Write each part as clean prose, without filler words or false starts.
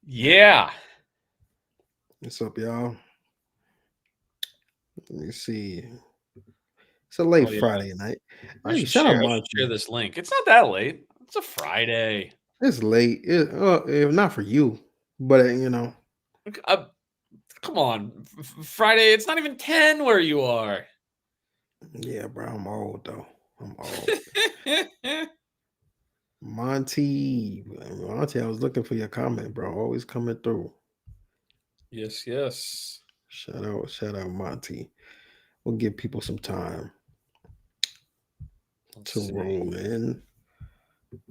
Yeah. What's up, y'all? Let me see. It's a late Oh yeah. Friday night. I Hey, should shout out share. I should share Monty. this link. It's not that late. It's a Friday. It's late. Not for you, but Uh, Come on, Friday. It's not even 10 where you are. yeah, bro. I'm old though. I'm old. Monty, I was looking for your comment, bro. Always coming through. Yes, yes. Shout out, Monty. We'll give people some time Let's to see. roll in.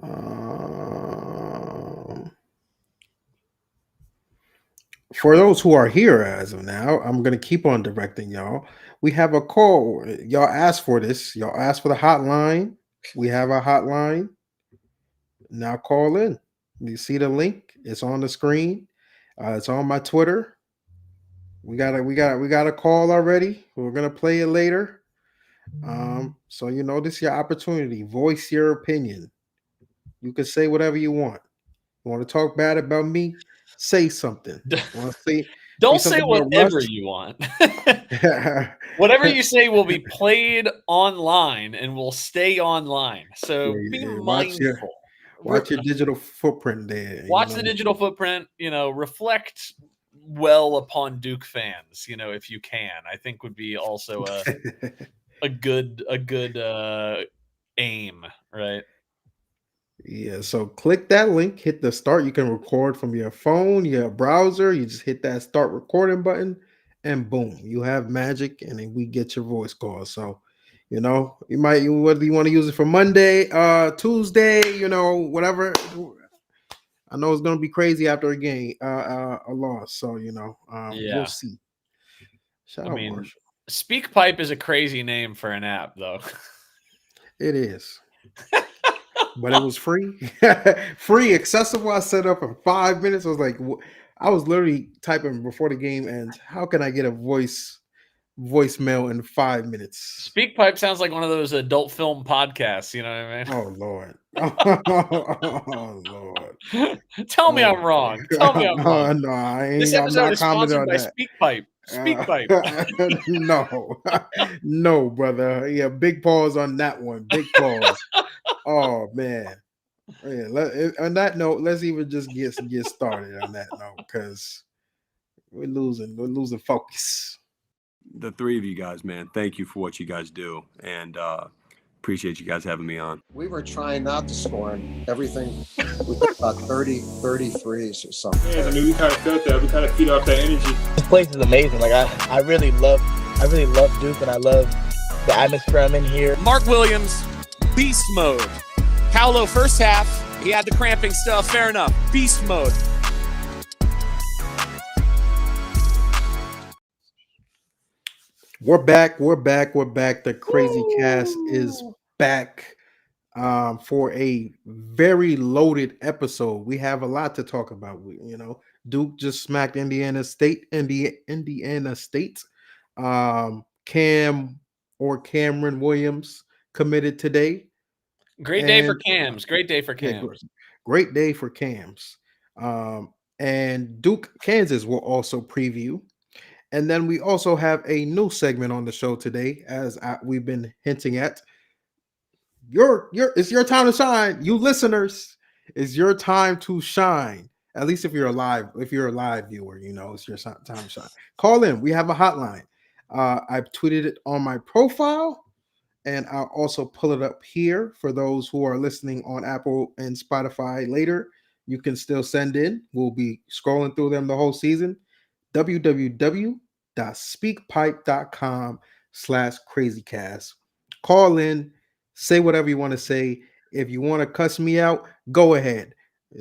Um, for those who are here as of now, I'm gonna keep on directing y'all. We have a call. Y'all asked for this. Y'all asked for the hotline. We have a hotline. Now call in. You see the link? It's on the screen. It's on my Twitter. We got a call already. We're gonna play it later. So this is your opportunity. Voice your opinion. You can say whatever you want. You want to talk bad about me? Say something. Want to say Don't say something about Russ? whatever you want. Whatever you say will be played online and will stay online. So be Yeah, mindful. watch your digital footprint there. Watch the digital footprint. Reflect well upon Duke fans. If you can, I think would be also a good aim, right? Yeah, so click that link, hit the start. You can record from your phone, your browser. You just hit that start recording button, and boom, you have magic, and then we get your voice call. So, whether you want to use it for Monday, Tuesday, whatever. I know it's gonna be crazy after a game, a loss. So we'll Yeah. see. Shout I out mean, Marshall. SpeakPipe is a crazy name for an app, though. It is. But it was free, free, accessible. I set up in 5 minutes. I was like, I was literally typing before the game ends. How can I get a voicemail in 5 minutes? SpeakPipe sounds like one of those adult film podcasts. You know what I Oh Lord, oh Lord, mean? Tell me oh I'm wrong. Tell me I'm wrong. no, I This ain't. I'm episode not is commenting sponsored on by that. SpeakPipe. SpeakPipe. No, no, brother. Yeah, big pause on that one. Big pause. Oh man. Yeah, on that note, let's even just get started on that note because we're losing focus. The three of you guys, man, thank you for what you guys do, and appreciate you guys having me on. We were trying not to score and everything. We hit about 33s or something. Yeah, I mean, we kind of felt that. We kind of feed off that energy. This place is amazing. Like I really love Duke, and I love the atmosphere I'm in here. Mark Williams, beast mode. Paolo, first half, he had the cramping stuff. Fair enough. Beast mode. We're back. The Crazy Cast is back for a very loaded episode. We have a lot to talk about. Duke just smacked Indiana State. Indiana State. Cameron Williams committed today. Great day for And Cams. Great day for yeah, Cams. great day for Cams. And Duke, Kansas will also preview. And then we also have a new segment on the show today, as we've been hinting at. It's your time to shine, you listeners. It's your time to shine. At least if you're a live viewer, it's your time to shine. Call in. We have a hotline. I've tweeted it on my profile, and I'll also pull it up here for those who are listening on Apple and Spotify later. You can still send in. We'll be scrolling through them the whole season. www.speakpipe.com/crazycast. Call in, say whatever you want to say. If you want to cuss me out, go ahead.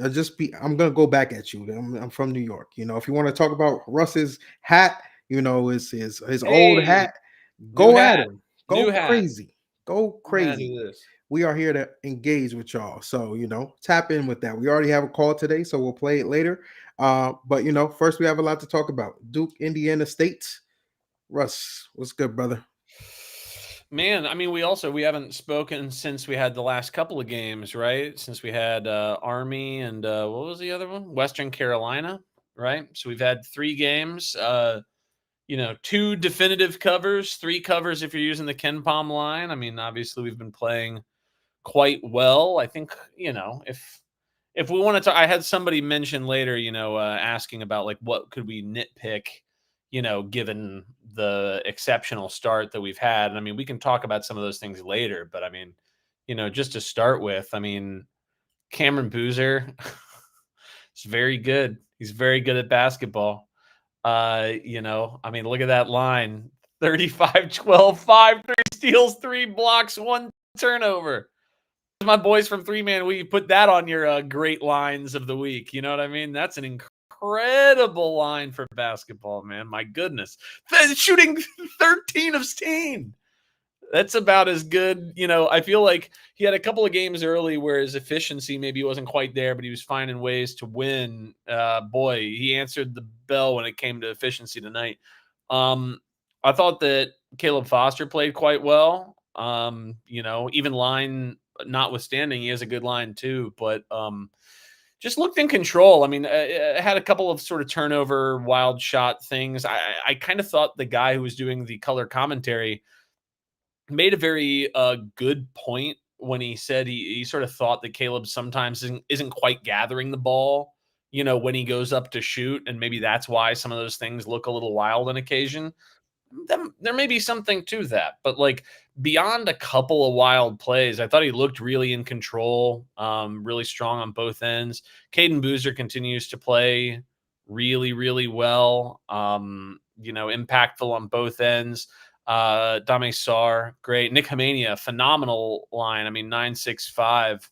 I'm gonna go back at you. I'm from New York. If you want to talk about Russ's hat, his old Hey, hat, new go at hat. him. New Go hat. crazy. Go New hat crazy. it is. We are here to engage with y'all. So, tap in with that. We already have a call today, so we'll play it later. But first we have a lot to talk about. Duke, Indiana State. Russ, what's good, brother? Man, I mean, we haven't spoken since we had the last couple of games, right? Since we had Army and what was the other one? Western Carolina, right? So we've had 3 games. 2 definitive covers, 3 covers if you're using the Ken Palm line. I mean, obviously we've been playing quite well. I think, if we want to talk, I had somebody mention later, asking about like what could we nitpick, given the exceptional start that we've had. And I mean, we can talk about some of those things later, but I mean, just to start with, I mean, Cameron Boozer is very good. He's very good at basketball. I mean, look at that line. 35, 12, 5, 3 steals, 3 blocks, 1 turnover. My boys from 3-Man, we put that on your great lines of the week. You know what I mean? That's an incredible line for basketball, man. My goodness. Shooting 13 of 10. That's about as good. I feel like he had a couple of games early where his efficiency maybe wasn't quite there, but he was finding ways to win. Boy, he answered the bell when it came to efficiency tonight. I thought that Caleb Foster played quite well. Even line notwithstanding, he has a good line too, but just looked in control. I mean, I had a couple of sort of turnover, wild shot things. I kind of thought the guy who was doing the color commentary made a very good point when he said he sort of thought that Caleb sometimes isn't quite gathering the ball, when he goes up to shoot. And maybe that's why some of those things look a little wild on occasion. There may be something to that, but like beyond a couple of wild plays, I thought he looked really in control, really strong on both ends. Caden Boozer continues to play really, really well, impactful on both ends. Dame Sar, great. Nick Hamania, phenomenal line. I mean, 9.65.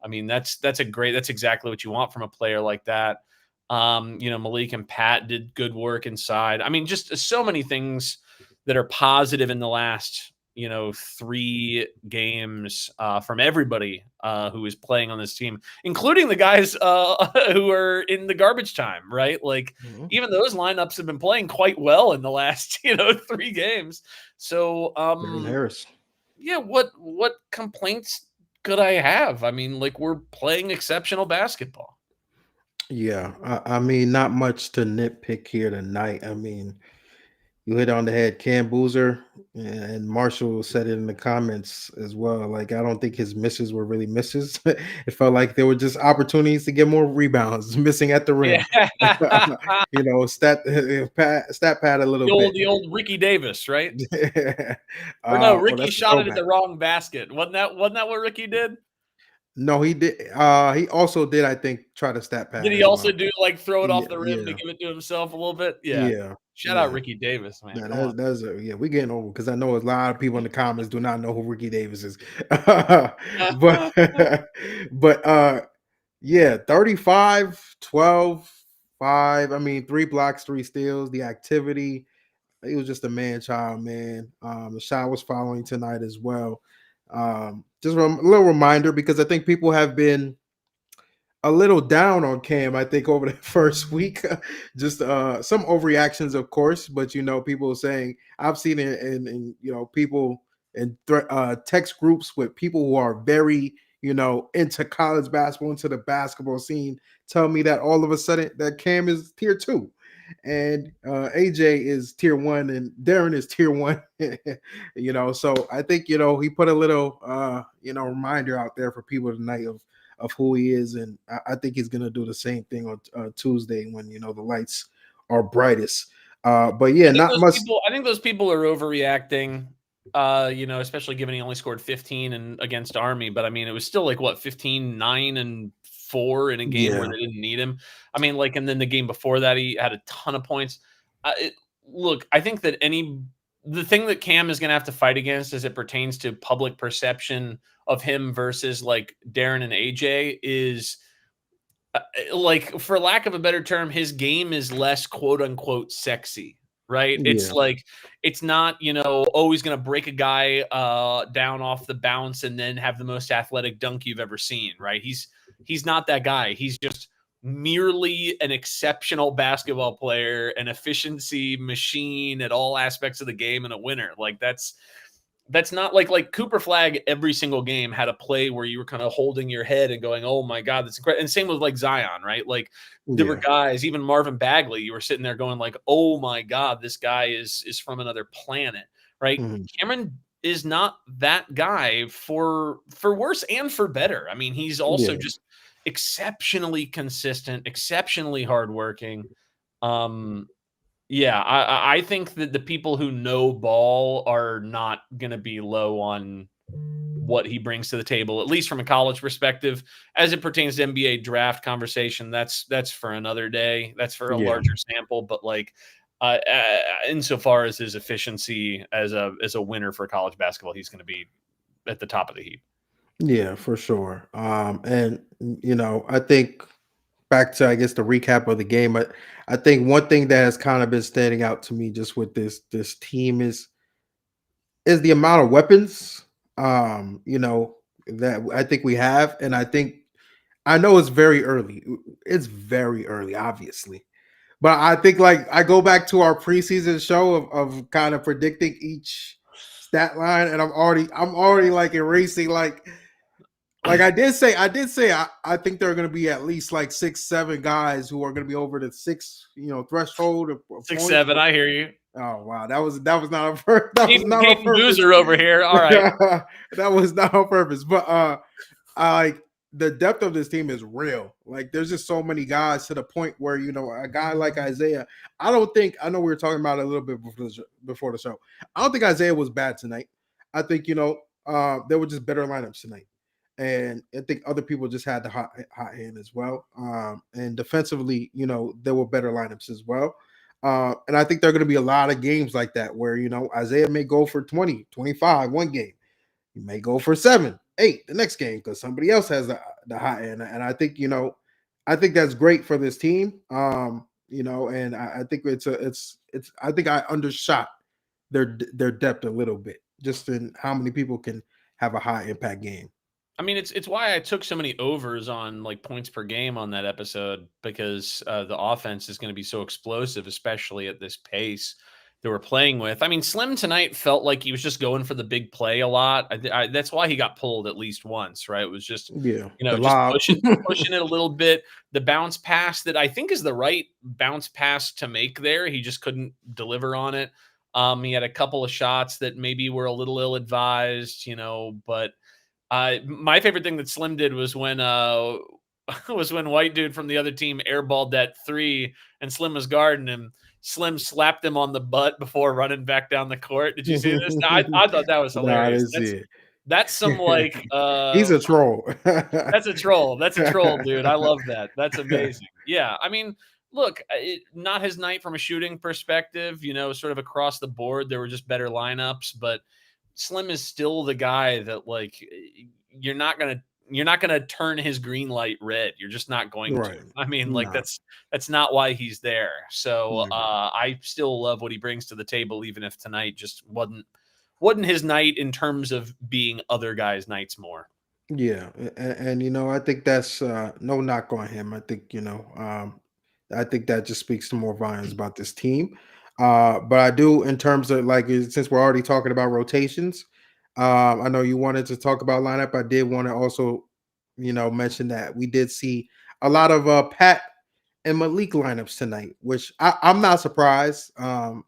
I mean, that's exactly what you want from a player like that. Malik and Pat did good work inside. I mean, just so many things that are positive in the last, 3 games from everybody who is playing on this team, including the guys who are in the garbage time, right? Like even those lineups have been playing quite well in the last, 3 games. So, Darren Harris. Yeah, what complaints could I have? I mean, like we're playing exceptional basketball. Yeah, I mean, not much to nitpick here tonight. I mean, you hit on the head. Cam Boozer and Marshall said it in the comments as well. Like, I don't think his misses were really misses. It felt like there were just opportunities to get more rebounds, missing at the rim. Yeah. Stat pad a little bit. The old Ricky Davis, right? Or no, Ricky shot it at the wrong basket. Wasn't that what Ricky did? No, he did. He also did, I think, try to stat pad. Did he also do like throw it off the rim to Yeah. give it to himself a little bit? Yeah. Yeah. Shout out Ricky Davis, man. We're getting over because I know a lot of people in the comments do not know who Ricky Davis is. but 35, 12, 5. I mean, 3 blocks, 3 steals, the activity. He was just a man child, man. The shot was following tonight as well. Just a little reminder because I think people have been a little down on Cam, I think, over the first week. Just some overreactions, of course, but people saying I've seen it in people in text groups with people who are very into college basketball, into the basketball scene, tell me that all of a sudden that Cam is tier 2 and AJ is tier 1 and Darren is tier 1. So I think he put a little reminder out there for people tonight of who he is, and I think he's gonna do the same thing on Tuesday when the lights are brightest. But yeah, not much. I think those people are overreacting. Especially given he only scored 15 and against Army, but I mean it was still like what 15, 9, and 4 in a game where they didn't need him. I mean, like, and then the game before that he had a ton of points. Look, I think that the thing that Cam is going to have to fight against as it pertains to public perception of him versus like Darren and AJ is like, for lack of a better term, his game is less quote unquote sexy, right? Yeah. It's like, it's not, always going to break a guy down off the bounce and then have the most athletic dunk you've ever seen, right? He's not that guy. He's just merely an exceptional basketball player, an efficiency machine at all aspects of the game, and a winner. Like That's not like Cooper Flag every single game had a play where you were kind of holding your head and going, "Oh my God, that's incredible." And same with like Zion, right? Like there were Yeah. guys, even Marvin Bagley, you were sitting there going like, "Oh my God, this guy is from another planet," right? Mhm. Cameron is not that guy for worse and for better. I mean, he's also Yeah. just exceptionally consistent, exceptionally hardworking. Um, yeah, I think that the people who know ball are not going to be low on what he brings to the table, at least from a college perspective. As it pertains to NBA draft conversation, that's for another day. That's for a Yeah. larger sample. But like, insofar as his efficiency as a winner for college basketball, he's going to be at the top of the heap. Yeah, for sure. And I think back to, I guess, the recap of the game. I think one thing that has kind of been standing out to me just with this team is the amount of weapons. That I think we have, and I know it's very early. It's very early, obviously. But I think like I go back to our preseason show of kind of predicting each stat line, and I'm already like erasing like I did say I think there are going to be at least like 6-7 guys who are going to be over the six threshold of Six, points. seven. I hear you. Oh wow, that was not on purpose. That was not on Caden purpose. Boozer over here. All right. That was not on purpose. But I like the depth of this team is real. Like there's just so many guys to the point where a guy like Isaiah. I know we were talking about it a little bit before the show. I don't think Isaiah was bad tonight. I think there were just better lineups tonight. And I think other people just had the hot hand as well. And defensively, there were better lineups as well. And I think there are going to be a lot of games like that where, Isaiah may go for 20, 25 one game. He may go for 7, 8 the next game because somebody else has the hot end. And I think, I think that's great for this team. And I think I think I undershot their depth a little bit just in how many people can have a high impact game. I mean, it's why I took so many overs on like points per game on that episode because the offense is going to be so explosive, especially at this pace that we're playing with. I mean, Slim tonight felt like he was just going for the big play a lot. That's why he got pulled at least once, right? It was just Yeah, the just lob. pushing it a little bit. The bounce pass that I think is the right bounce pass to make there, he just couldn't deliver on it. He had a couple of shots that maybe were a little ill advised, but. My favorite thing that Slim did was when white dude from the other team airballed that 3 and Slim was guarding him. Slim slapped him on the butt before running back down the court. Did you see this? I thought that was No, I hilarious. didn't see it. That's some like He's a troll. that's a troll. That's a troll, dude. I love that. That's amazing. Yeah, I mean, look, not his night from a shooting perspective. Sort of across the board, there were just better lineups, but Slim is still the guy that like you're not gonna turn his green light red. You're just not going Right. to. I mean, like No. that's not why he's there. So Mhm. I still love what he brings to the table, even if tonight just wasn't his night in terms of being other guys' nights more. Yeah, and I think that's no knock on him. I think that just speaks to more volumes about this team. But I do, in terms of like, since we're already talking about rotations, I know you wanted to talk about lineup. I did want to also, mention that we did see a lot of Pat and Malik lineups tonight, which I'm not surprised. I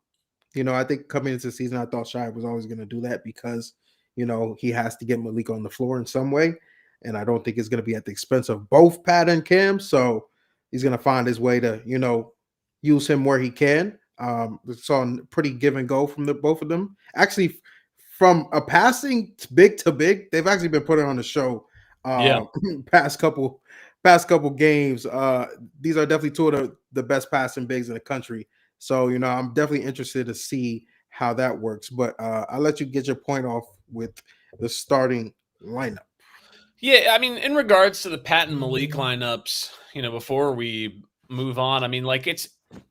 think coming into the season, I thought Shai was always going to do that because, he has to get Malik on the floor in some way. And I don't think it's going to be at the expense of both Pat and Cam. So he's going to find his way to, use him where he can. We saw a pretty give and go from the both of them. Actually, from a passing big to big, they've actually been putting on the show Yeah. past couple games. These are definitely two of the best passing bigs in the country. So, I'm definitely interested to see how that works. But I'll let you get your point off with the starting lineup. Yeah, I mean, in regards to the Pat and Malik lineups, before we move on, I mean, like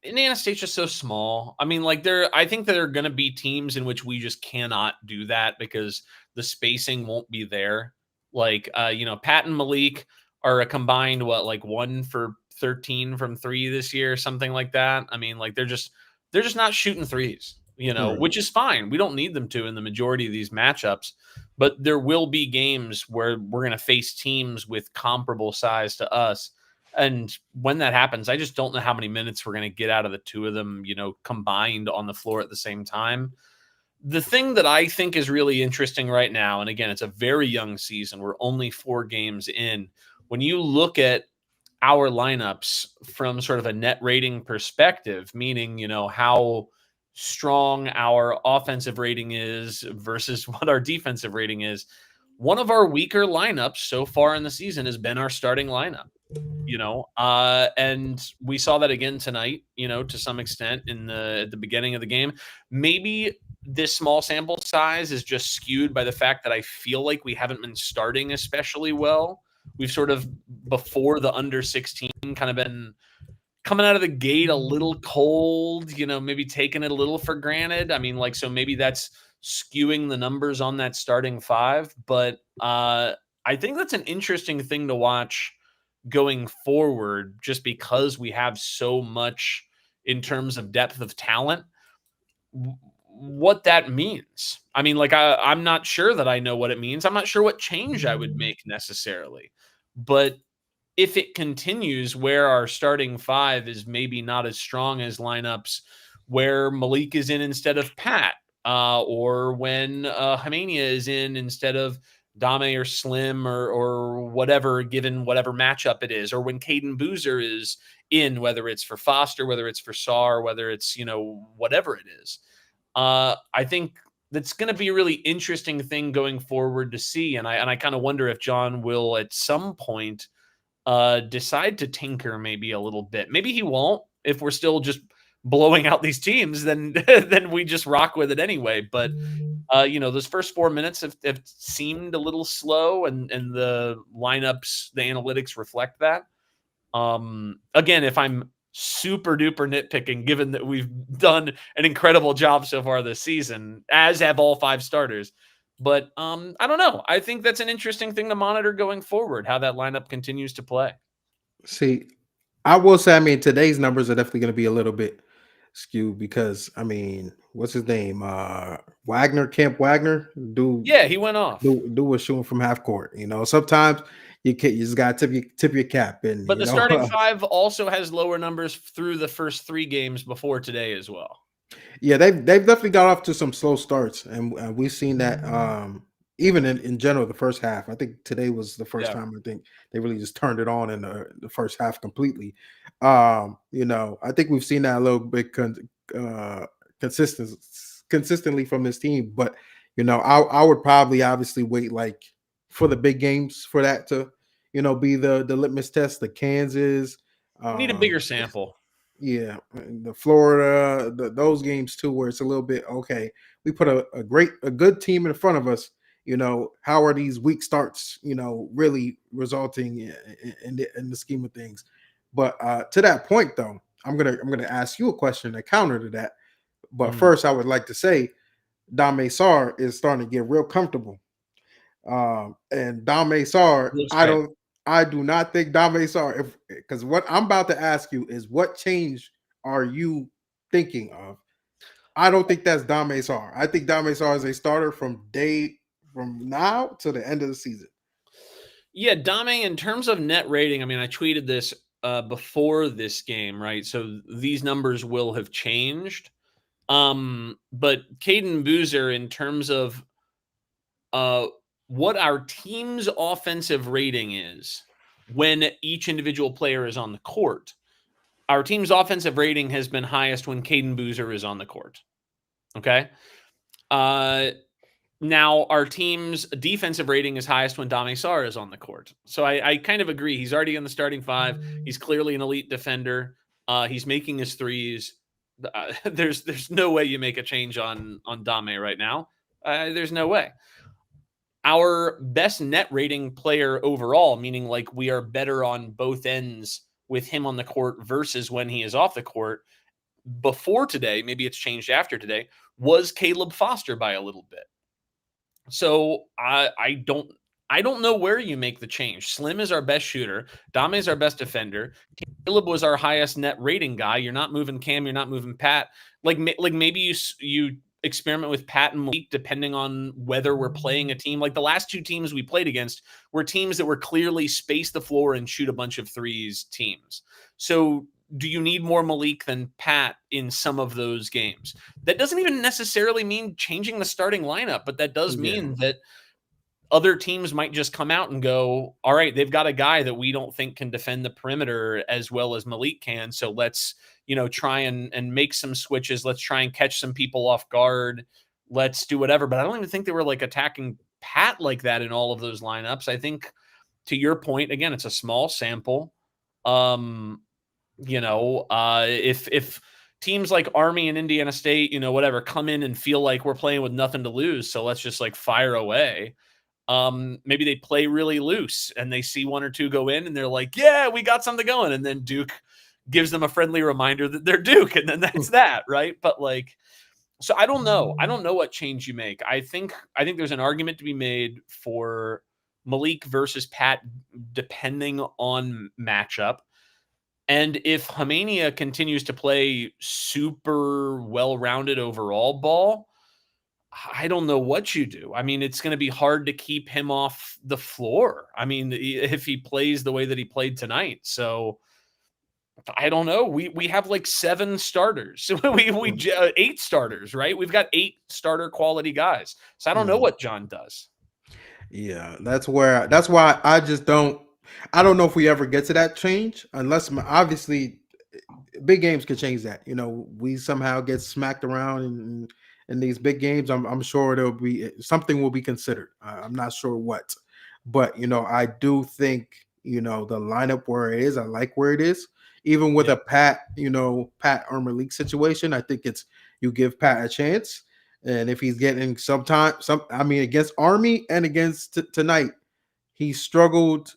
Indiana State's just so small. I mean, like I think there are going to be teams in which we just cannot do that because the spacing won't be there. Like, Pat and Malik are a combined, 1 for 13 from 3 this year, something like that. I mean, like they're just not shooting threes. Right. which is fine. We don't need them to in the majority of these matchups, but there will be games where we're going to face teams with comparable size to us. And when that happens, I just don't know how many minutes we're going to get out of the two of them, combined on the floor at the same time. The thing that I think is really interesting right now, and again, it's a very young season. We're only 4 games in. When you look at our lineups from sort of a net rating perspective, meaning, how strong our offensive rating is versus what our defensive rating is. One of our weaker lineups so far in the season has been our starting lineup, and we saw that again tonight, to some extent at the beginning of the game. Maybe this small sample size is just skewed by the fact that I feel like we haven't been starting especially well. We've sort of, before the under 16, kind of been coming out of the gate a little cold, maybe taking it a little for granted. I mean, so maybe that's skewing the numbers on that starting 5. But I think that's an interesting thing to watch going forward, just because we have so much in terms of depth of talent. What that means. I mean, I'm not sure that I know what it means. I'm not sure what change I would make necessarily. But if it continues where our starting 5 is maybe not as strong as lineups where Malik is in instead of Pat, or when Hamania is in instead of Dame or Slim or whatever, given whatever matchup it is, or when Caden Boozer is in, whether it's for Foster, whether it's for Sar, whether it's, whatever it is. I think that's going to be a really interesting thing going forward to see. And I kind of wonder if John will at some point decide to tinker maybe a little bit. Maybe he won't. If we're still just blowing out these teams, then then we just rock with it anyway. But those first 4 minutes have seemed a little slow, and the lineups, the analytics reflect that. Again, if I'm super duper nitpicking, given that we've done an incredible job so far this season, as have all 5 starters. But I don't know. I think that's an interesting thing to monitor going forward, how that lineup continues to play. See, I will say, I mean, today's numbers are definitely going to be a little bit skewed because, I mean, what's his name? Kemp Wagner. Dude, Yeah, he went off. dude was shooting from half court. Sometimes you just got to tip your cap. And But the starting 5 also has lower numbers through the first 3 games before today as well. Yeah, they've definitely got off to some slow starts, and we've seen that even in general the first half. I think today was the first time I think they really just turned it on in the first half completely. I think we've seen that a little bit consistently from this team, but I would probably obviously wait for the big games for that to be the litmus test. The Kansas, We need a bigger sample. Yeah, the Florida, those games too, where it's a little bit okay. We put a good team in front of us. How are these weak starts? Really resulting in the scheme of things. But to that point, though, I'm gonna ask you a question to counter to that. But first, I would like to say, Dame Sarr is starting to get real comfortable. And Dame Sarr, I do not think Dame Sarr, because what I'm about to ask you is what change are you thinking of? I don't think that's Dame Sarr. I think Dame Sarr is a starter from now to the end of the season. Yeah, Dame, in terms of net rating, I mean, I tweeted this before this game, right? So these numbers will have changed. But Caden Boozer, in terms of what our team's offensive rating is when each individual player is on the court, our team's offensive rating has been highest when Caden Boozer is on the court. Okay. Now our team's defensive rating is highest when Dame Sarr is on the court. So I kind of agree. He's already in the starting 5. He's clearly an elite defender. He's making his threes. There's no way you make a change on Dame right now. There's no way. Our best net rating player overall, meaning we are better on both ends with him on the court versus when he is off the court, before today, maybe it's changed after today, was Caleb Foster by a little bit. So I I don't know where you make the change. Slim is our best shooter. Dame is our best defender. Caleb was our highest net rating guy. You're not moving Cam. You're not moving Pat. Like maybe you experiment with Pat and Malik depending on whether we're playing a team. Like the last two teams we played against were teams that were clearly space the floor and shoot a bunch of threes teams. So do you need more Malik than Pat in some of those games? That doesn't even necessarily mean changing the starting lineup, but that does mean that other teams might just come out and go, all right, they've got a guy that we don't think can defend the perimeter as well as Malik can. So let's, try and make some switches. Let's try and catch some people off guard. Let's do whatever. But I don't even think they were like attacking Pat like that in all of those lineups. I think to your point, again, it's a small sample. If teams like Army and Indiana State, whatever, come in and feel like we're playing with nothing to lose, so let's just like fire away. Maybe they play really loose and they see one or two go in and they're like, yeah, we got something going. And then Duke gives them a friendly reminder that they're Duke. And then that's that. Right. But so I don't know. I don't know what change you make. I think there's an argument to be made for Malik versus Pat, depending on matchup. And if Hamania continues to play super well-rounded overall ball, I don't know what you do. I mean, it's going to be hard to keep him off the floor. I mean, if he plays the way that he played tonight. So I don't know. We have like 7 starters. we 8 starters, right? We've got 8 starter quality guys. So I don't know what John does. Yeah, that's why I just don't. I don't know if we ever get to that change unless obviously big games could change that. We somehow get smacked around in these big games. I'm sure there'll be something will be considered. I'm not sure what, but I do think the lineup where it is. I like where it is. Even with a Pat or Malik situation, I think you give Pat a chance. And if he's getting against Army and against tonight, he struggled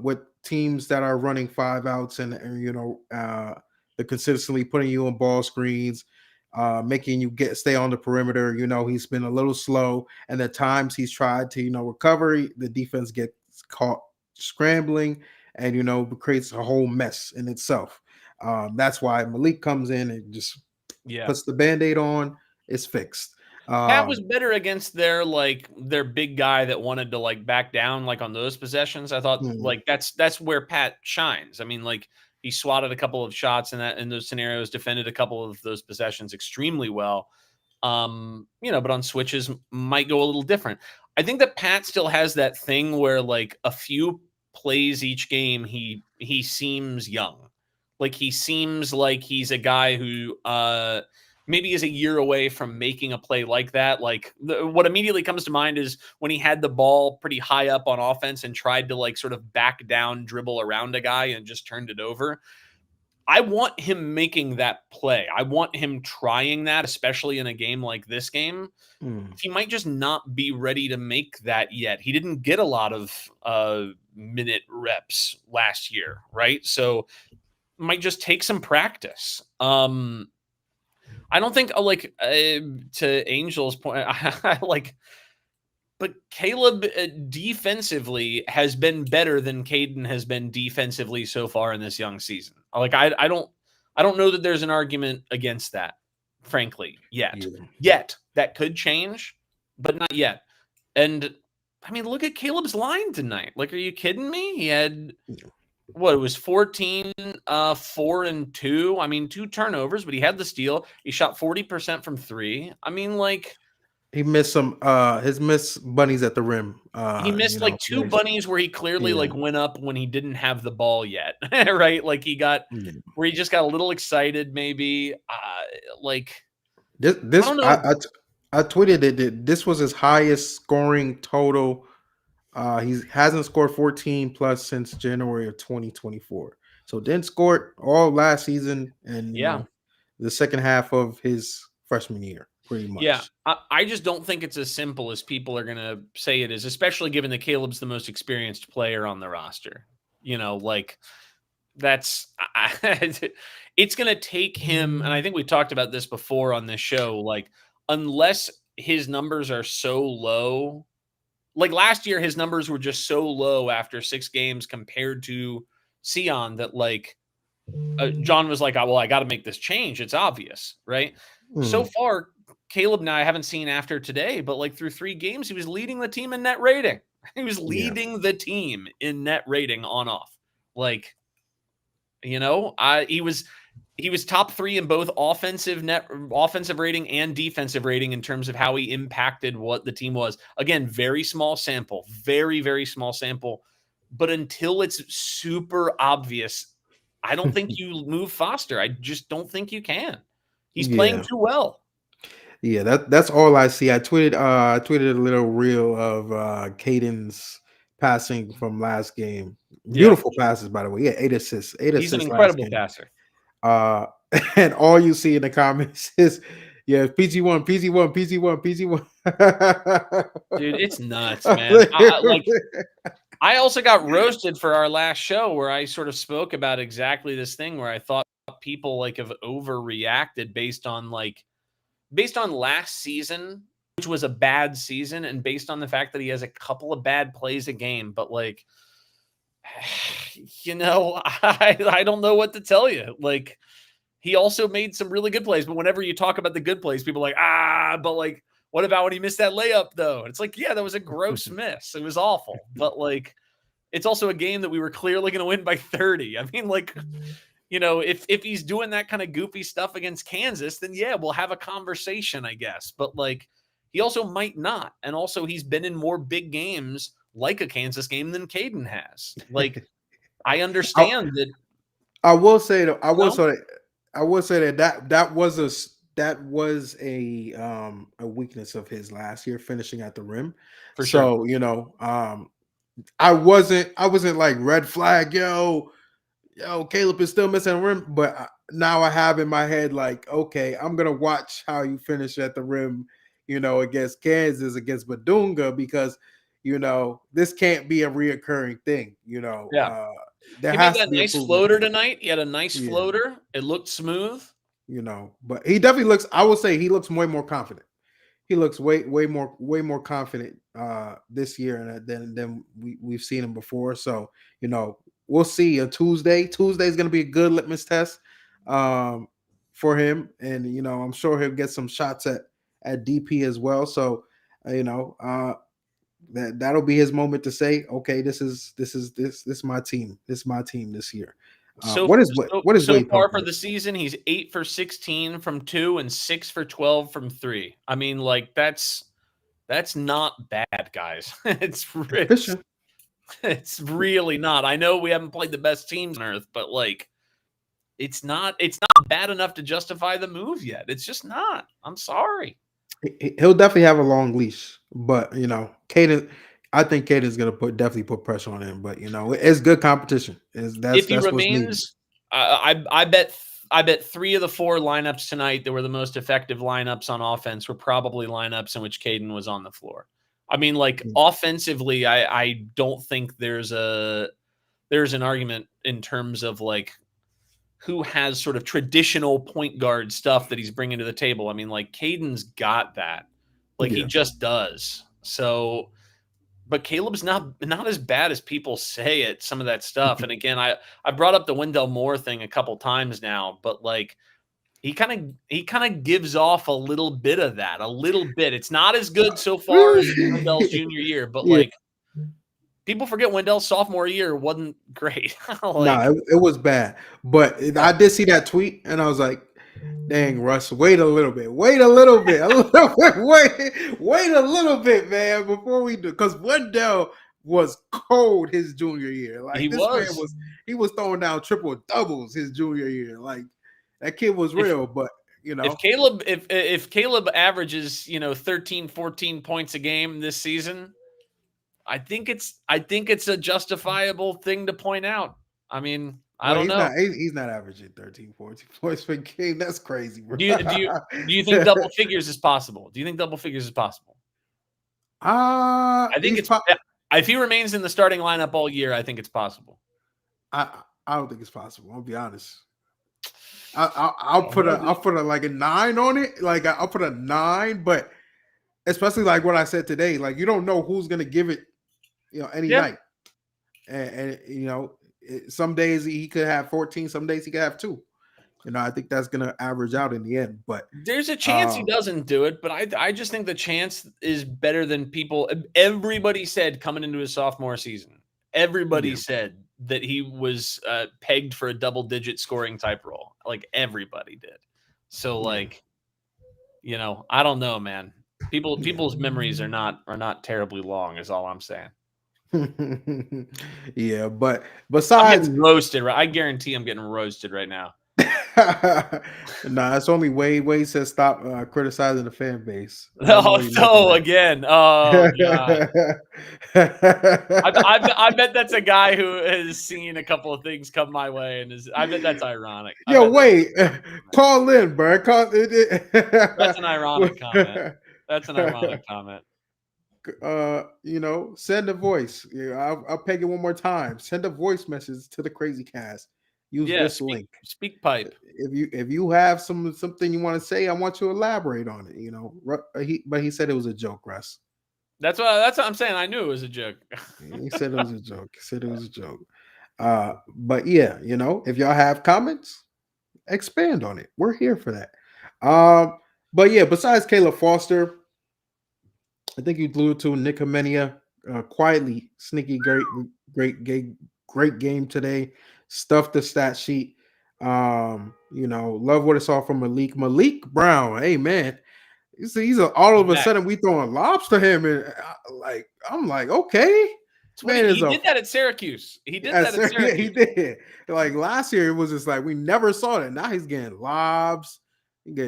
with teams that are running 5 outs and they're consistently putting you on ball screens, making you stay on the perimeter. He's been a little slow, and at times he's tried to recover. The defense gets caught scrambling, and creates a whole mess in itself. That's why Malik comes in and just puts the Band-Aid on. It's fixed. Pat was better against their big guy that wanted to back down on those possessions. I thought that's where Pat shines. I mean, he swatted a couple of shots in those scenarios, defended a couple of those possessions extremely well. But on switches might go a little different. I think that Pat still has that thing where a few plays each game he seems young. He seems like he's a guy who maybe is a year away from making a play like that. What immediately comes to mind is when he had the ball pretty high up on offense and tried to sort of back down, dribble around a guy and just turned it over. I want him making that play. I want him trying that, especially in a game like this game. He might just not be ready to make that yet. He didn't get a lot of minute reps last year, right? So might just take some practice. I don't think to Angel's point, but Caleb defensively has been better than Caden has been defensively so far in this young season. I don't know that there's an argument against that, frankly, yet. Yet that could change, but not yet. And I mean, look at Caleb's line tonight. Are you kidding me? He had it was 14, 4 and 2. I mean, 2 turnovers, but he had the steal. He shot 40% from 3. I mean, he missed some his missed bunnies at the rim. He missed 2 bunnies where he clearly went up when he didn't have the ball yet. Right? He got where he just got a little excited, maybe. This I tweeted it. This was his highest scoring total. He hasn't scored 14 plus since January of 2024. So didn't score all last season and the second half of his freshman year, pretty much. Yeah, I just don't think it's as simple as people are going to say it is, especially given that Caleb's the most experienced player on the roster. That's it's going to take him, and I think we talked about this before on this show, unless his numbers are so low like last year, his numbers were just so low after 6 games compared to Sion that like John was like, well, I got to make this change. It's obvious, right? So far, Caleb, now I haven't seen after today, but like through 3 games, he was leading the team in net rating. He was leading the team in net rating on off. Like, he was top 3 in both offensive rating and defensive rating in terms of how he impacted what the team was. Again, very small sample, very, very small sample. But until it's super obvious, I don't think you move Foster. I just don't think you can. He's playing too well. Yeah, that's all I see. I tweeted a little reel of Caden's passing from last game. Beautiful passes, by the way. Yeah, 8 assists. He's an incredible passer. And all you see in the comments is, yeah, PG1, PG1, PG1, PG1. Dude, it's nuts, man. I also got roasted for our last show where I sort of spoke about exactly this thing where I thought people like have overreacted based on last season, which was a bad season, and based on the fact that he has a couple of bad plays a game. But like, I don't know what to tell you. Like, he also made some really good plays, but whenever you talk about the good plays, people are like, but like, what about when he missed that layup though? And it's like, yeah, that was a gross miss. It was awful. But like, it's also a game that we were clearly going to win by 30. I mean, like, if he's doing that kind of goofy stuff against Kansas, then yeah, we'll have a conversation, I guess. But like, he also might not. And also he's been in more big games like a Kansas game than Caden has. Like, I understand that. I will say that that was a weakness of his last year, finishing at the rim. For sure. I wasn't like red flag, yo, Caleb is still missing a rim, but now I have in my head like, okay, I'm gonna watch how you finish at the rim, against Kansas, against Badunga, because this can't be a reoccurring thing. Yeah. There he has made that to be nice floater tonight. He had a nice floater. It looked smooth. But he definitely looks. I would say he looks way more confident. He looks way more confident this year than we've seen him before. So we'll see on Tuesday. Tuesday is going to be a good litmus test for him, and I'm sure he'll get some shots at DP as well. So that'll be his moment to say, okay, this is my team. This is my team this year. So far for the season, he's 8 for 16 from 2 and 6 for 12 from 3. I mean, like that's not bad, guys. It's really not. I know we haven't played the best teams on earth, but like it's not bad enough to justify the move yet. It's just not. I'm sorry. He'll definitely have a long leash, but Caden. I think Caden's going to definitely put pressure on him, but it's good competition. If he remains, I bet 3 of the 4 lineups tonight that were the most effective lineups on offense were probably lineups in which Caden was on the floor. I mean, like offensively, I don't think there's an argument in terms of like who has sort of traditional point guard stuff that he's bringing to the table. I mean, like Caden's got that, like he just does. So, but Caleb's not as bad as people say it, some of that stuff. And again, I brought up the Wendell Moore thing a couple times now, but like he kind of gives off a little bit of that, a little bit. It's not as good so far as Wendell's junior year, but like people forget Wendell's sophomore year wasn't great. It was bad. But I did see that tweet and I was like, dang, Russ, wait a little bit, wait a little bit, man, before we do, because Wendell was cold his junior year. Like he was throwing down triple doubles his junior year. Like that kid was real, but if Caleb averages 13, 14 points a game this season, I think it's a justifiable thing to point out. I mean, I don't know. He's not averaging 13, 14 points per game. That's crazy, bro. Do you think double figures is possible? I think if he remains in the starting lineup all year, I think it's possible. I don't think it's possible. I'll be honest. I'll put a like a 9 on it. Like I'll put a 9, but especially like what I said today. Like you don't know who's gonna give it, any Yeah. night, and some days he could have 14, some days he could have 2. I think that's gonna average out in the end. But There's a chance he doesn't do it, but I just think the chance is better than people. Everybody said coming into his sophomore season. Everybody Yeah. said that he was pegged for a double-digit scoring type role. Like everybody did. So like, I don't know, man. People's memories are not terribly long. Is all I'm saying. Yeah, but I'm besides, getting roasted. Right? I guarantee I'm getting roasted right now. nah, it's only Wade says stop criticizing the fan base. Oh, so again. Oh god. I bet that's a guy who has seen a couple of things come my way, and I bet that's ironic. Yo, wait, call in, bro. That's an ironic comment. That's an ironic comment. Send a voice. I'll peg it one more time. Send a voice message to the Crazy Cast. Use this link. Speak pipe. If you have something you want to say, I want you to elaborate on it. But he said it was a joke, Russ. That's what I'm saying. I knew it was a joke. He said it was a joke. But yeah, if y'all have comments, expand on it. We're here for that. But yeah, besides Caleb Foster, I think you blew it to Nick Amenia. Quietly, sneaky, great game today. Stuffed the stat sheet. Love what I saw from Malik Brown. Hey man, he's all of a sudden we throwing lobs to him, and I'm like, okay. Man, he did that at Syracuse. He did that at Syracuse. He did. Like last year, it was just like we never saw that. Now he's getting lobs.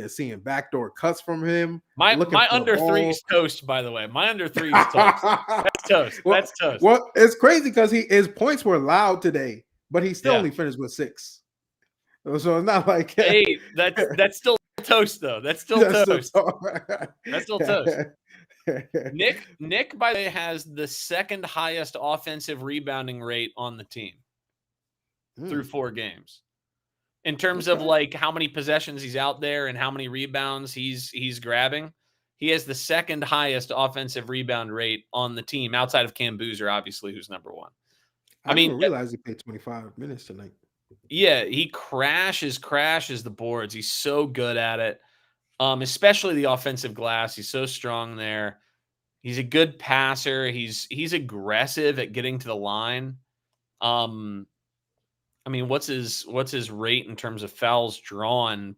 Seeing backdoor cuts from him. My under 3 is toast, by the way. My under 3 is toast. That's toast. That's toast. Well, it's crazy because his points were loud today, but he still only finished with 6. So it's not like hey, that's still toast though. That's still toast. That's still toast. Nick, by the way, has the second highest offensive rebounding rate on the team through 4 games. In terms of like how many possessions he's out there and how many rebounds he's grabbing, he has the second highest offensive rebound rate on the team outside of Cam Boozer, obviously, who's number 1. I didn't realize he played 25 minutes tonight. Yeah, he crashes the boards. He's so good at it, especially the offensive glass. He's so strong there. He's a good passer. He's aggressive at getting to the line. What's his rate in terms of fouls drawn?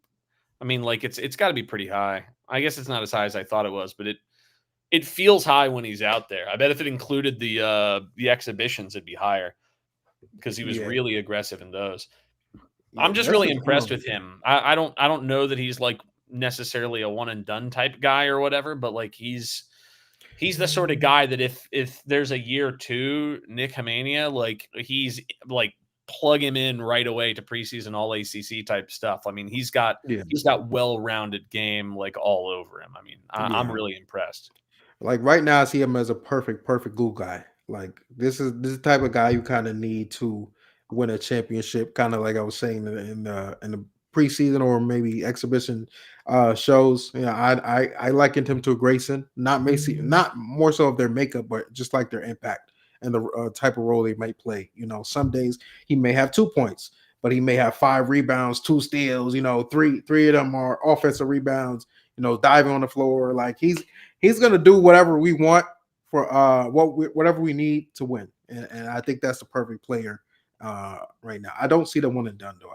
It's got to be pretty high. I guess it's not as high as I thought it was, but it feels high when he's out there. I bet if it included the exhibitions, it'd be higher because he was really aggressive in those. Yeah, I'm just really impressed with him. I don't know that he's like necessarily a one and done type guy or whatever, but like he's the sort of guy that if there's a year 2 Nick Hamania, like he's like plug him in right away to preseason all ACC type stuff. He's got well-rounded game like all over him. I'm really impressed. Like right now I see him as a perfect glue guy. Like this is the type of guy you kind of need to win a championship, kind of like I was saying in the preseason or maybe exhibition shows. I likened him to Grayson, not more so of their makeup, but just like their impact and the type of role they might play. Some days he may have 2 points, but he may have 5 rebounds, 2 steals. Three of them are offensive rebounds. Diving on the floor. Like he's gonna do whatever we want for whatever we need to win, and I think that's the perfect player right now. I don't see the one and done though.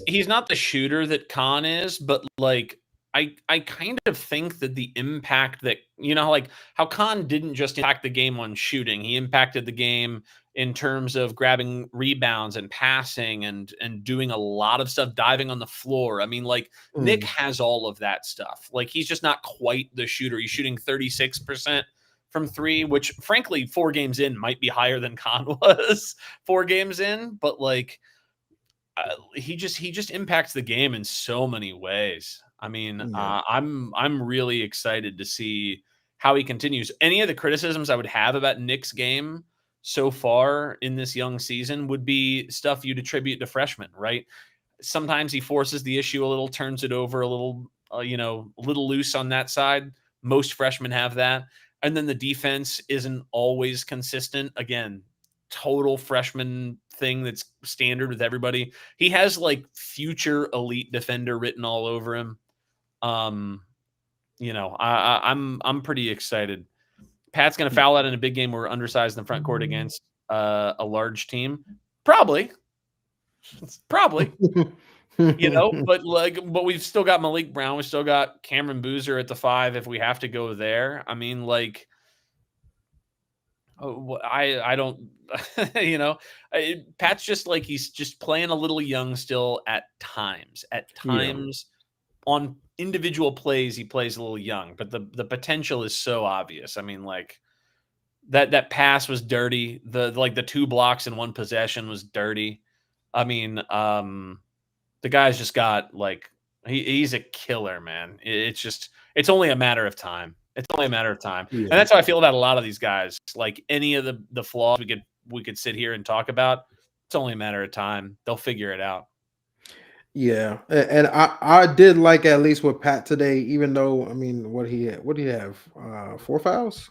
He's not the shooter that Khan is, but like I kind of think that the impact that like how Khan didn't just impact the game on shooting, he impacted the game in terms of grabbing rebounds and passing and doing a lot of stuff, diving on the floor. Nick has all of that stuff. Like he's just not quite the shooter. He's shooting 36% from 3, which frankly 4 games in might be higher than Khan was 4 games in, but like he just impacts the game in so many ways. I'm really excited to see how he continues. Any of the criticisms I would have about Nick's game so far in this young season would be stuff you'd attribute to freshmen, right? Sometimes he forces the issue a little, turns it over a little, little loose on that side. Most freshmen have that. And then the defense isn't always consistent. Again, total freshman thing that's standard with everybody. He has like future elite defender written all over him. I'm pretty excited. Pat's going to foul out in a big game. We're undersized in the front court against a large team. Probably. But we've still got Malik Brown. We still got Cameron Boozer at the 5 if we have to go there. I mean, like, I don't, Pat's just like, he's just playing a little young still at times. On individual plays, he plays a little young, but the potential is so obvious. I mean, like, that pass was dirty. The 2 blocks in 1 possession was dirty. I mean, the guy's just got like he's a killer, man. It's only a matter of time. It's only a matter of time, Yeah. and that's how I feel about a lot of these guys. Like any of the flaws we could sit here and talk about. It's only a matter of time. They'll figure it out. Yeah, and I did like at least with Pat today, even though I mean, what do you have? 4 fouls.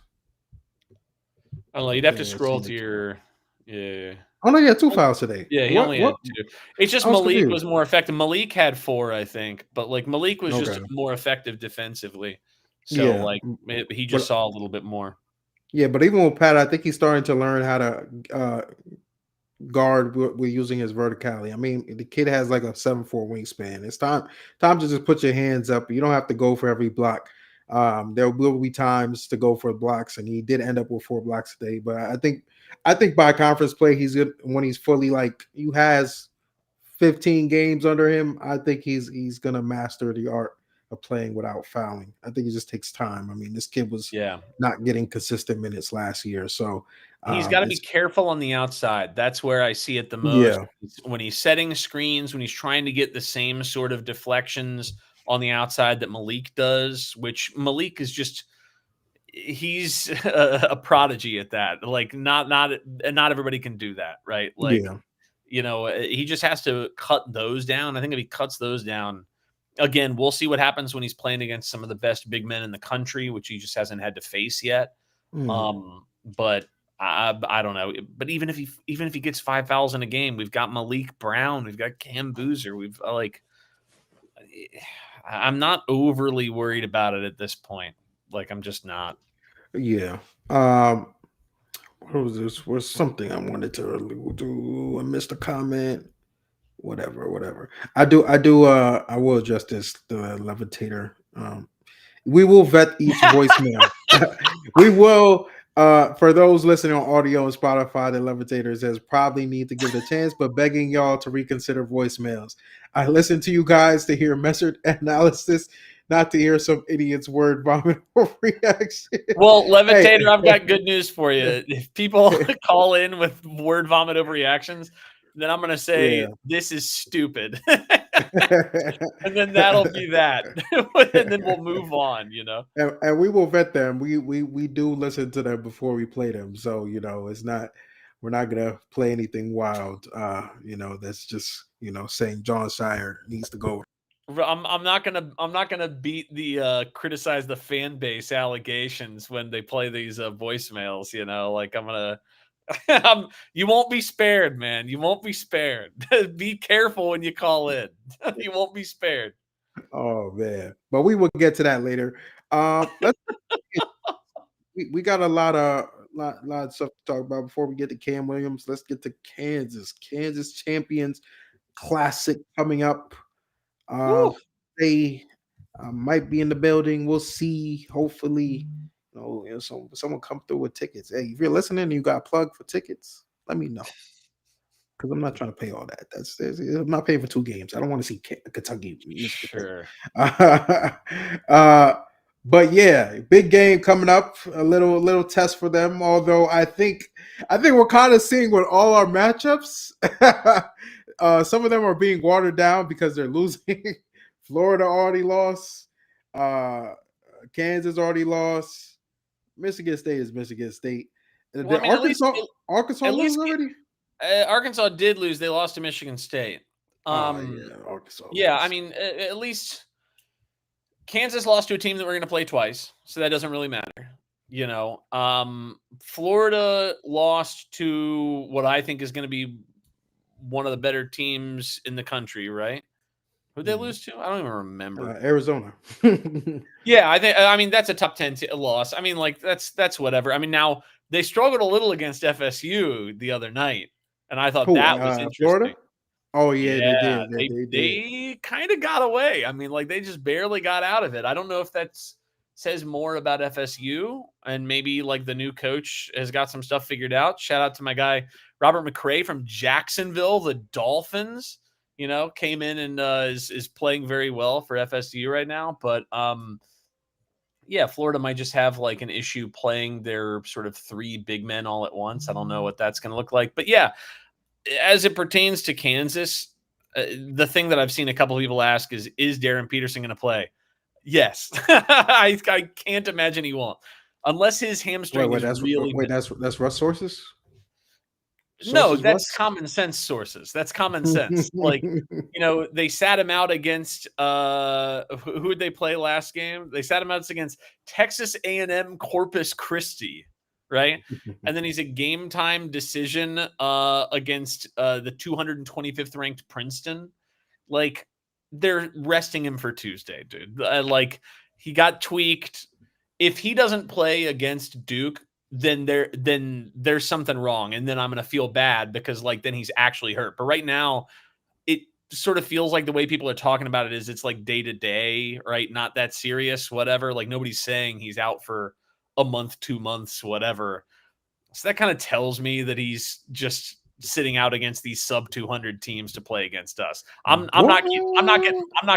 I don't know. You'd have to Yeah, scroll it's to your yeah. Oh no, he had 2 fouls today. Yeah, he only had 2. It's just I was Malik confused. was more effective. Malik had 4, I think, but like Malik was just Okay. more effective defensively. So Yeah, like he just saw a little bit more. Yeah, but even with Pat, I think he's starting to learn how to guard. We're using his verticality. I mean, the kid has like a 7'4" wingspan. It's time to just put your hands up. You don't have to go for every block. There will be times to go for blocks, and he did end up with 4 blocks today. But I think by conference play, he's good when he's fully like he has 15 games under him. I think he's gonna master the art of playing without fouling. I think it just takes time. I mean, this kid was not getting consistent minutes last year, so he's got to be careful on the outside. That's where I see it the most. Yeah. When he's setting screens, when he's trying to get the same sort of deflections on the outside that Malik does, which Malik is just he's a prodigy at that. Like not everybody can do that, right? Like he just has to cut those down. I think if he cuts those down, again, we'll see what happens when he's playing against some of the best big men in the country, which he just hasn't had to face yet. But I don't know. But even if he gets 5 fouls in a game, we've got Malik Brown, we've got Cam Boozer, we've I'm not overly worried about it at this point. Like I'm just not. Yeah. What was this? Was something I wanted to do? I missed a comment. Whatever. I will address this, the levitator. We will vet each voicemail. We will for those listening on audio and Spotify, the levitator says probably need to give it a chance, but begging y'all to reconsider voicemails. I listen to you guys to hear measured analysis, not to hear some idiot's word vomit or reaction. Well, levitator, I've got good news for you. If people call in with word vomit overreactions, then I'm going to say this is stupid. And then that'll be that. And then we'll move on, And we will vet them. We do listen to them before we play them. So, it's not, we're not going to play anything wild. That's just, saying John Shire needs to go. I'm not gonna beat the criticize the fan base allegations when they play these voicemails. Like I'm gonna. You won't be spared, man. You won't be spared. Be careful when you call in. You won't be spared. Oh man, but we will get to that later. We got a lot of stuff to talk about before we get to Cam Williams. Let's get to Kansas Champions Classic coming up. They might be in the building. We'll see. Hopefully, someone come through with tickets. Hey, if you're listening and you got plugged for tickets, let me know. Because I'm not trying to pay all that. I'm not paying for 2 games. I don't want to see Kentucky. Sure. But yeah, big game coming up. A little test for them. Although I think we're kind of seeing with all our matchups. Some of them are being watered down because they're losing. Florida already lost. Kansas already lost. Michigan State is Michigan State. Well, Arkansas lose already? Arkansas did lose. They lost to Michigan State. Arkansas. Yeah, I mean, at least Kansas lost to a team that we're going to play twice, so that doesn't really matter. Florida lost to what I think is going to be one of the better teams in the country, right? Who'd they lose to? I don't even remember. Arizona. Yeah, I mean that's a top 10 loss. I mean, like that's whatever. I mean, now they struggled a little against FSU the other night, and I thought Who, that was interesting. Florida? Oh yeah, they Yeah, did. They did. they kind of got away. I mean, like they just barely got out of it. I don't know if that says more about FSU and maybe like the new coach has got some stuff figured out. Shout out to my guy Robert McRae from Jacksonville, the Dolphins. Came in and is playing very well for FSU right now. But yeah, Florida might just have like an issue playing their sort of three big men all at once. I don't know what that's going to look like. But yeah, as it pertains to Kansas, the thing that I've seen a couple of people ask is Darren Peterson going to play? Yes. I can't imagine he won't. Unless his hamstring is really... that's Russ sources? No, that's common sense sources. That's common sense. Like, they sat him out against who did they play last game? They sat him out against Texas A&M Corpus Christi, right? And then he's a game time decision against the 225th ranked Princeton. Like, they're resting him for Tuesday, dude. Like, he got tweaked. If he doesn't play against Duke, then there's something wrong, and then I'm gonna feel bad because like then he's actually hurt. But right now, it sort of feels like the way people are talking about it is it's like day to day, right? Not that serious, whatever. Like nobody's saying he's out for a month, 2 months, whatever. So that kind of tells me that he's just sitting out against these sub 200 teams to play against us. I'm not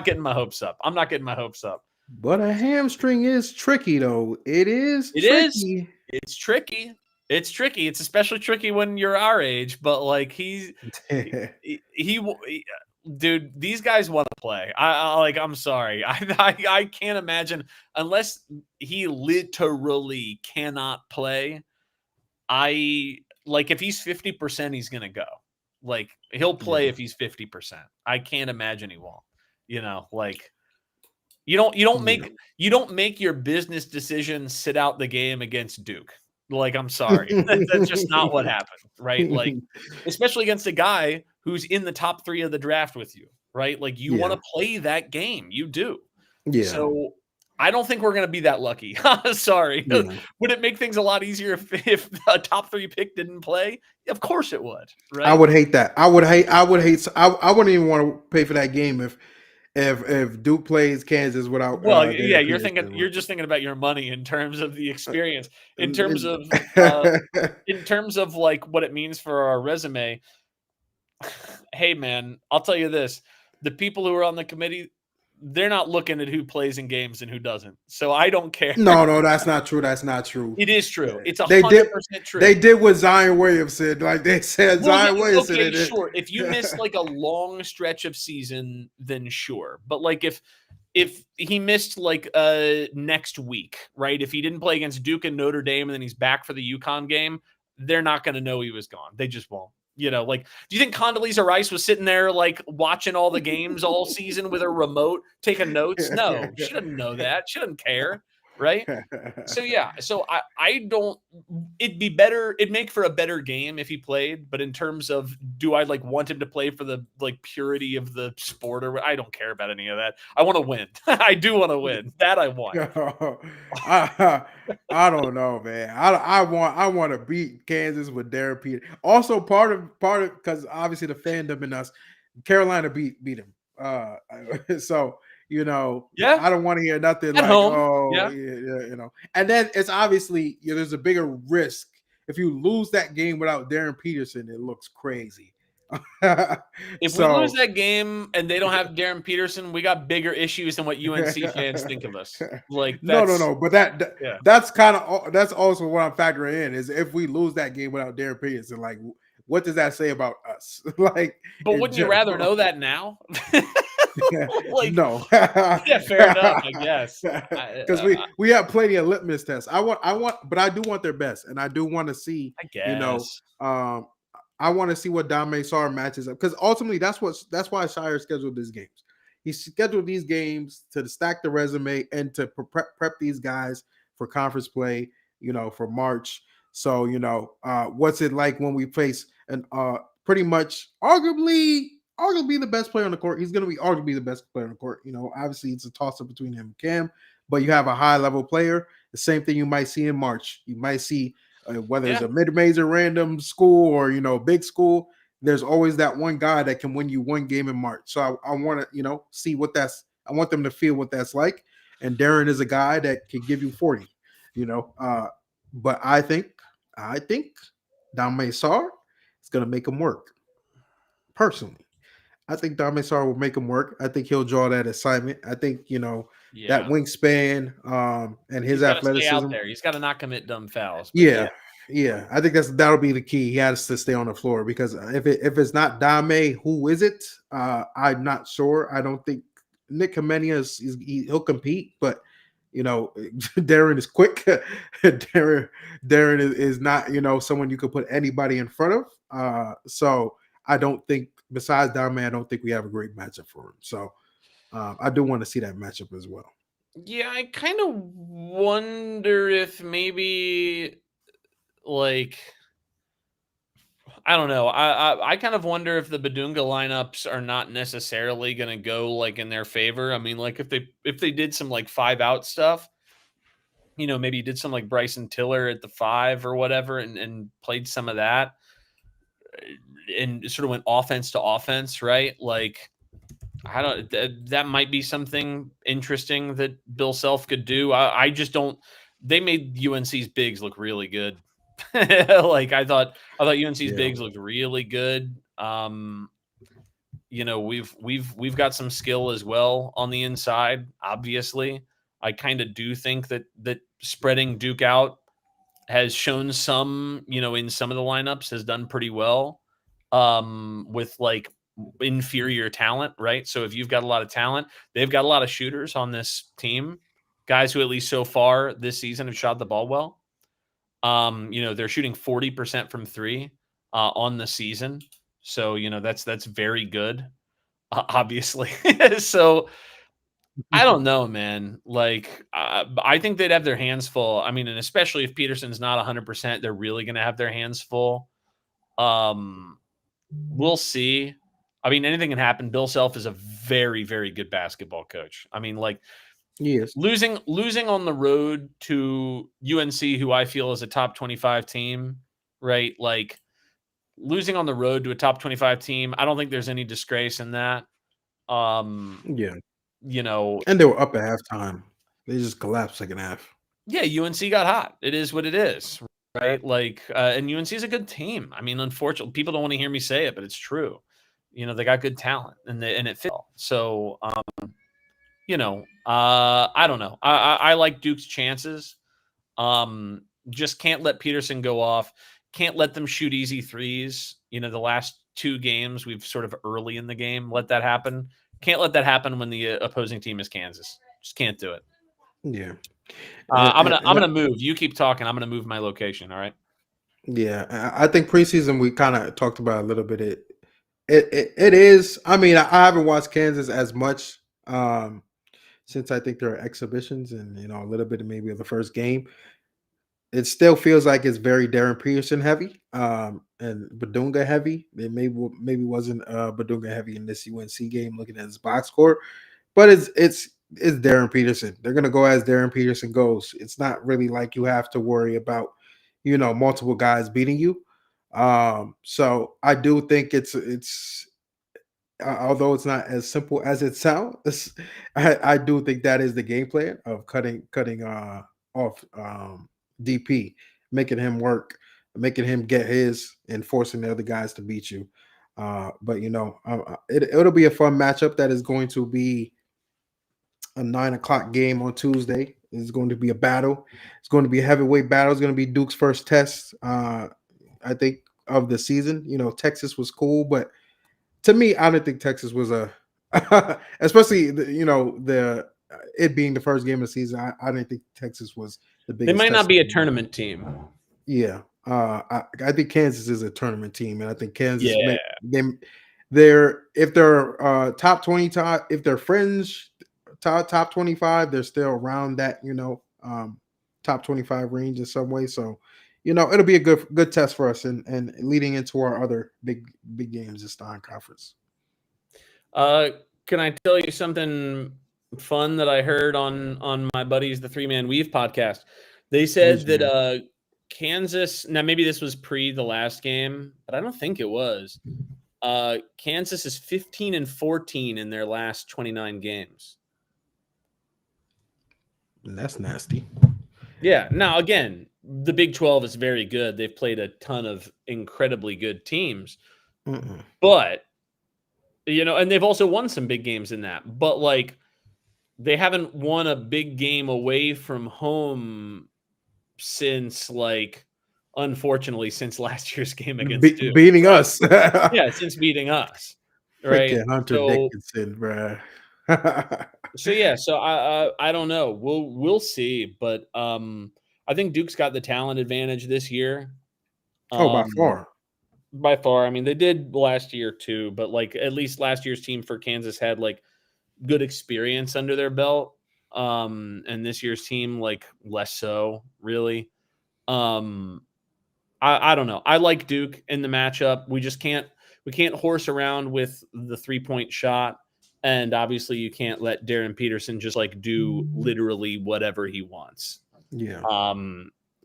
getting my hopes up. I'm not getting my hopes up. But a hamstring is tricky, though. It is tricky. It's tricky. It's tricky. It's especially tricky when you're our age. But like he dude, these guys want to play. I'm sorry. I can't imagine unless he literally cannot play. If he's 50%, he's gonna go. Like he'll play if he's 50%. I can't imagine he won't. You don't make your business decision sit out the game against Duke. Like, I'm sorry. That's just not what happened, right? Like, especially against a guy who's in the top 3 of the draft with you, right? Like, you want to play that game. You do. Yeah. So I don't think we're going to be that lucky. Sorry. Yeah. Would it make things a lot easier if a top 3 pick didn't play? Of course it would, right? I would hate that. I wouldn't even want to pay for that game if Duke plays Kansas without you're just thinking about your money in terms of the experience, in terms of like what it means for our resume. Hey man, I'll tell you this, the people who are on the committee, they're not looking at who plays in games and who doesn't. So I don't care. No, that's not true. That's not true. It is true. It's 100% true. They did what Zion Williamson. Like they said, Zion Williamson. Okay, sure. If you miss like a long stretch of season, then sure. But like if he missed like next week, right? If he didn't play against Duke and Notre Dame and then he's back for the UConn game, they're not going to know he was gone. They just won't. Do you think Condoleezza Rice was sitting there like watching all the games all season with her remote, taking notes? No, she doesn't know that. She doesn't care, right? So yeah, I don't. It'd make for a better game if he played. But in terms of, do I like want him to play for the like purity of the sport, or I don't care about any of that. I want to win. I do want to win. That I want. I don't know, man. I want to beat Kansas with Darren Peter. Also, part of because obviously the fandom in us, Carolina beat him. So I don't want to hear nothing at like home. And then it's obviously there's a bigger risk if you lose that game without Darren Peterson. It looks crazy. If we lose that game and they don't have Darren Peterson, we got bigger issues than what UNC fans think of us. Like no, but that's also what I'm factoring in is if we lose that game without Darren Peterson, like what does that say about us? Like, but wouldn't you rather know that now? No. Yeah, fair enough, I guess. Because we have plenty of litmus tests. But I do want their best, and I do want to see. I guess. I want to see what Dame Sarr matches up because ultimately that's why Shire scheduled these games. he scheduled these games to stack the resume and to prep these guys for conference play, for March. So, what's it like when we face an pretty much arguably the best player on the court? He's going to be arguably the best player on the court. Obviously it's a toss up between him and Cam, but you have a high level player. The same thing you might see in March. You might see whether it's a mid-major random school or big school. There's always that one guy that can win you one game in March. So I want to see what that's. I want them to feel what that's like. And Darren is a guy that can give you 40. But I think Dame Sarr is going to make him work. Personally, I think Dame Sarr will make him work. I think he'll draw that assignment. I think that wingspan and his athleticism. Stay out there. He's got to not commit dumb fouls. Yeah. I think that'll be the key. He has to stay on the floor because if it's not Dame, who is it? I'm not sure. I don't think Nick Kamenia he'll compete, but Darren is quick. Darren is not someone you could put anybody in front of. So I don't think besides Dame, I don't think we have a great matchup for him. So I do want to see that matchup as well. Yeah, I kind of wonder if maybe I don't know. I kind of wonder if the Badunga lineups are not necessarily going to go in their favor. I mean, if they did some 5-out stuff, maybe you did some Bryson Tiller at the 5 or whatever, and played some of that, and sort of went offense to offense, right? I don't. That might be something interesting that Bill Self could do. I just don't. They made UNC's bigs look really good. I thought UNC's bigs looked really good. We've got some skill as well on the inside. Obviously, I kind of do think that spreading Duke out has shown some, in some of the lineups has done pretty well. With inferior talent, right? So if you've got a lot of talent, they've got a lot of shooters on this team, guys who at least so far this season have shot the ball well. They're shooting 40% from 3 on the season. So, that's very good, obviously. So I don't know, man. I think they'd have their hands full. I mean, and especially if Peterson's not 100%, they're really going to have their hands full. We'll see. I mean, anything can happen. Bill Self is a very, very good basketball coach. I mean, yes, losing on the road to UNC, who I feel is a top 25 team, right? Losing on the road to a top 25 team, I don't think there's any disgrace in that. And they were up at halftime. They just collapsed second half. Yeah, UNC got hot. It is what it is, right? And UNC is a good team. I mean, unfortunately, people don't want to hear me say it, but it's true. They got good talent, and it fits. So, I don't know. I like Duke's chances. Just can't let Peterson go off. Can't let them shoot easy threes. The last 2 games, we've sort of early in the game let that happen. Can't let that happen when the opposing team is Kansas. Just can't do it. Yeah. I'm gonna move. You keep talking. I'm gonna move my location. All right. Yeah, I think preseason we kind of talked about a little bit. It is. I mean, I haven't watched Kansas as much since I think there are exhibitions and a little bit of maybe of the first game. It still feels like it's very Darren Peterson heavy and Badunga heavy. It maybe wasn't Badunga heavy in this UNC game looking at his box score, but it's Darren Peterson. They're gonna go as Darren Peterson goes. It's not really like you have to worry about multiple guys beating you. So I do think it's although it's not as simple as it sounds, I do think that is the game plan of cutting off DP, making him work, making him get his, and forcing the other guys to beat you. But it'll be a fun matchup. That is going to be a 9:00 game on Tuesday. It's going to be a battle. It's going to be a heavyweight battle. It's going to be Duke's first test, I think, of the season. Texas was cool, but to me, I don't think Texas was especially it being the first game of the season. I didn't think Texas was the biggest. They might not be a tournament team. Yeah, I think Kansas is a tournament team, and I think Kansas if they're top 20, if they're fringe top 25, they're still around that top 25 range in some way. So it'll be a good test for us and leading into our other big games this time conference. Can I tell you something fun that I heard on my buddies, the 3-Man Weave podcast? They said that Kansas, now maybe this was pre the last game, but I don't think it was. Kansas is 15-14 in their last 29 games. That's nasty. Yeah. Now, again, the Big 12 is very good. They've played a ton of incredibly good teams. But, and they've also won some big games in that. But, like, they haven't won a big game away from home since, like, unfortunately, since last year's game against Duke. Beating us. Yeah, since beating us. Right. Freaking Hunter Dickinson, bruh. So I don't know. We'll see, but I think Duke's got the talent advantage this year. By far. By far. I mean, they did last year too, but like at least last year's team for Kansas had like good experience under their belt. And this year's team like less so, really. I don't know. I like Duke in the matchup. We can't horse around with the 3-point shot. And obviously you can't let Darren Peterson just like do literally whatever he wants. Yeah.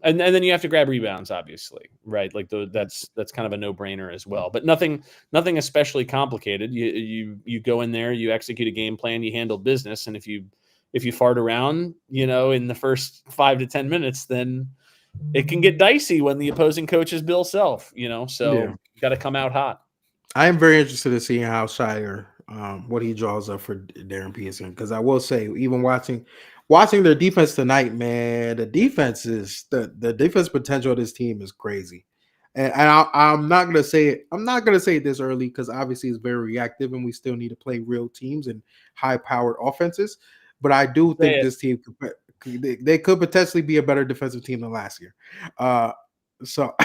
And then you have to grab rebounds, obviously, right? Like that's kind of a no-brainer as well. But nothing especially complicated. You go in there, you execute a game plan, you handle business, and if you fart around, in the first 5 to 10 minutes, then it can get dicey when the opposing coach is Bill Self, So you got to come out hot. I am very interested in seeing how Shire, what he draws up for Darren Peterson, because I will say, even watching their defense tonight, man, the defense potential of this team is crazy. And I'm not gonna say it this early because obviously it's very reactive, and we still need to play real teams and high-powered offenses. But I do think this team they could potentially be a better defensive team than last year. So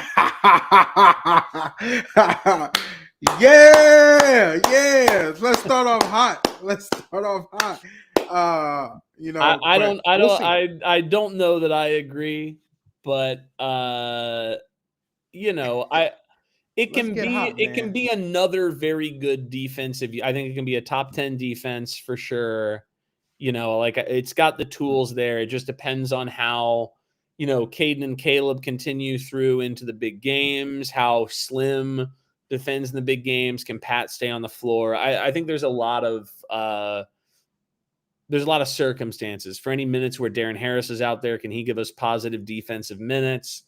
yeah. Let's start off hot. I don't know that I agree, but it can be another very good defensive. I think it can be a top 10 defense for sure. Like it's got the tools there. It just depends on how Caden and Caleb continue through into the big games, how Slim defends in the big games. Can Pat stay on the floor? I think there's a lot of circumstances for any minutes where Darren Harris is out there. Can he give us positive defensive minutes?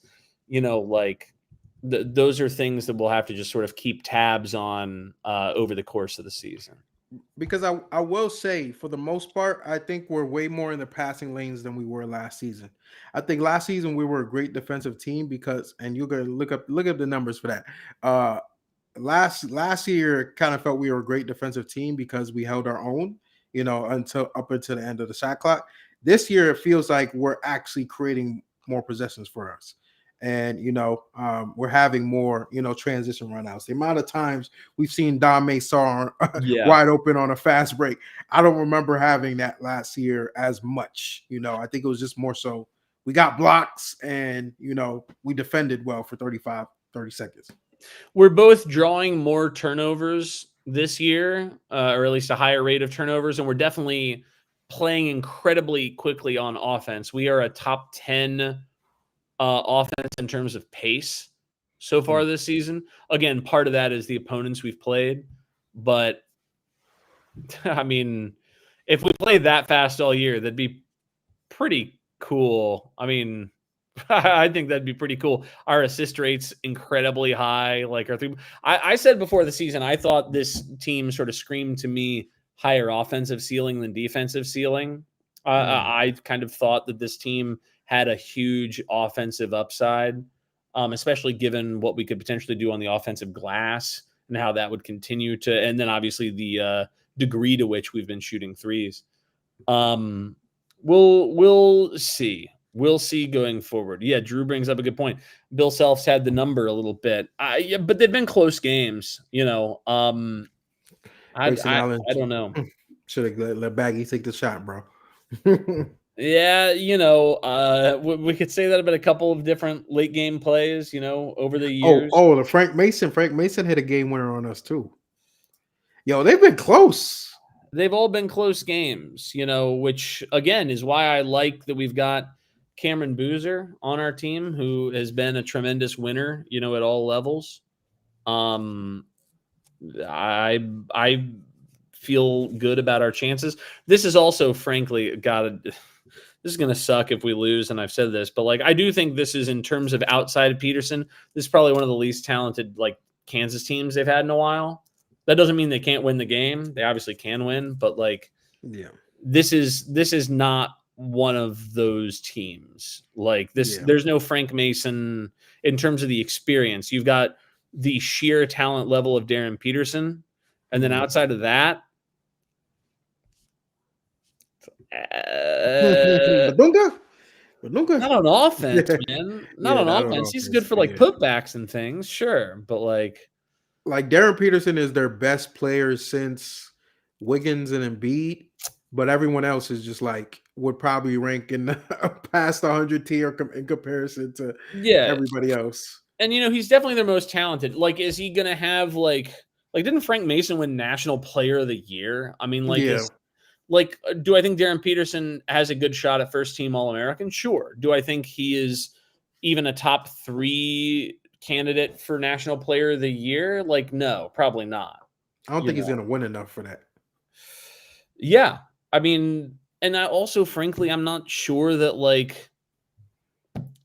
Those are things that we'll have to just sort of keep tabs on over the course of the season. Because I will say, for the most part, I think we're way more in the passing lanes than we were last season. I think last season we were a great defensive team and you're gonna look up the numbers for that. Last year kind of felt we were a great defensive team because we held our own, until the end of the shot clock. This year it feels like we're actually creating more possessions for us. And, we're having more, transition runouts. The amount of times we've seen Dame Sarr wide open on a fast break, I don't remember having that last year as much. I think it was just more so we got blocks and, we defended well for 30 seconds. We're both drawing more turnovers this year, or at least a higher rate of turnovers, and we're definitely playing incredibly quickly on offense. We are a top 10 offense in terms of pace so far this season. Again, part of that is the opponents we've played, but I mean, if we played that fast all year, that'd be pretty cool. I mean, I think that'd be pretty cool. Our assist rate's incredibly high. Like I said before the season, I thought this team sort of screamed to me higher offensive ceiling than defensive ceiling. I kind of thought that this team had a huge offensive upside, especially given what we could potentially do on the offensive glass and how that would continue to, and then obviously the degree to which we've been shooting threes. We'll see. We'll see going forward. Yeah, Drew brings up a good point. Bill Self's had the number a little bit, but they've been close games. Grayson Allen I don't know. should have let Baggy take the shot, bro. Yeah, we could say that about a couple of different late game plays, over the years. The Frank Mason. Frank Mason hit a game winner on us too. Yo, they've been close. They've all been close games, which again is why I like that we've got Cameron Boozer on our team, who has been a tremendous winner, at all levels. I feel good about our chances. This is also, frankly, this is going to suck if we lose, and I've said this, but I do think this is, in terms of outside of Peterson, this is probably one of the least talented Kansas teams they've had in a while. That doesn't mean they can't win the game. They obviously can win, but this is not one of those teams. There's no Frank Mason in terms of the experience. You've got the sheer talent level of Darren Peterson, and then outside of that, Badunga? not on offense, man. Not on offense. He's good for putbacks and things, sure, but Darren Peterson is their best player since Wiggins and Embiid, but everyone else is just would probably rank in the past 100 tier in comparison to everybody else. And he's definitely their most talented. Is he gonna have didn't Frank Mason win National Player of the Year? I mean, do I think Darren Peterson has a good shot at first team All-American? Sure. Do I think he is even a top 3 candidate for National Player of the Year? No, probably not. I don't think he's gonna win enough for that. Yeah. I mean, and I also, frankly, I'm not sure that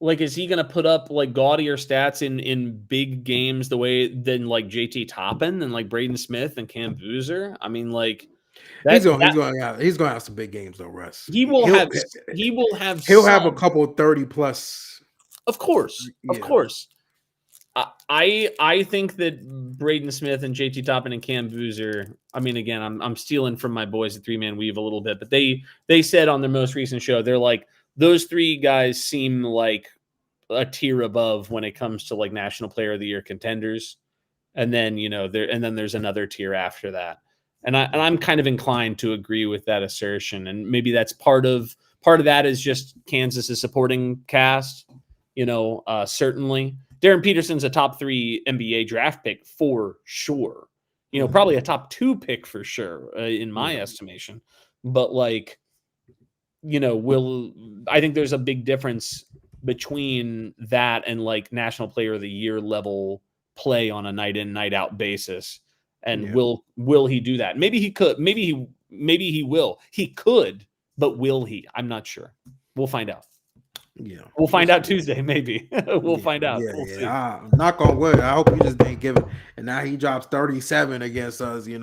is he going to put up gaudier stats in big games than JT Toppin and Braden Smith and Cam Boozer? I mean, he's going to have some big games though, Russ. He'll have a couple 30 plus. Of course. I think that Braden Smith and JT Toppin and Cam Boozer, I mean, again, I'm stealing from my boys at 3-Man Weave a little bit, but they said on their most recent show, they're those 3 guys seem like a tier above when it comes to National Player of the Year contenders. And then, there's another tier after that. And I'm kind of inclined to agree with that assertion. And maybe that's part of that is just Kansas's supporting cast, certainly. Darren Peterson's a top 3 NBA draft pick for sure. Probably a top 2 pick for sure, in my estimation. But I think there's a big difference between that and National Player of the Year level play on a night in, night out basis. And will he do that? Maybe he could. Maybe he will. He could, but will he? I'm not sure. We'll find out. Yeah, we'll find out Tuesday. Maybe we'll find out. We'll see. Knock on wood. I hope you just didn't give it. And now he drops 37 against us. And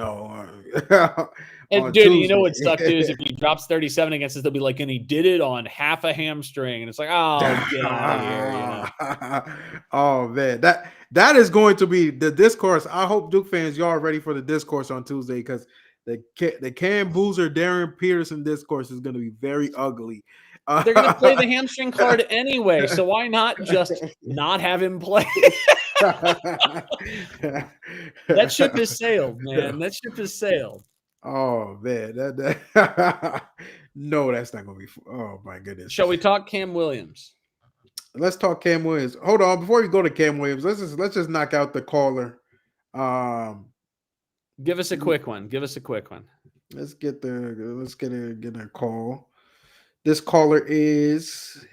dude, what sucks is if he drops 37 against us, they'll be and he did it on half a hamstring, and it's get out of here. Oh man, that is going to be the discourse. I hope Duke fans, y'all are ready for the discourse on Tuesday, because the Cam Boozer, Darren Peterson discourse is going to be very ugly. They're going to play the hamstring card anyway, so why not just not have him play? That ship has sailed, man. That ship has sailed. Oh man, no, that's not going to be. Oh my goodness. Shall we talk Cam Williams? Let's talk Cam Williams. Hold on, before we go to Cam Williams, let's just knock out the caller. Give us a quick one. Let's get a call. This caller is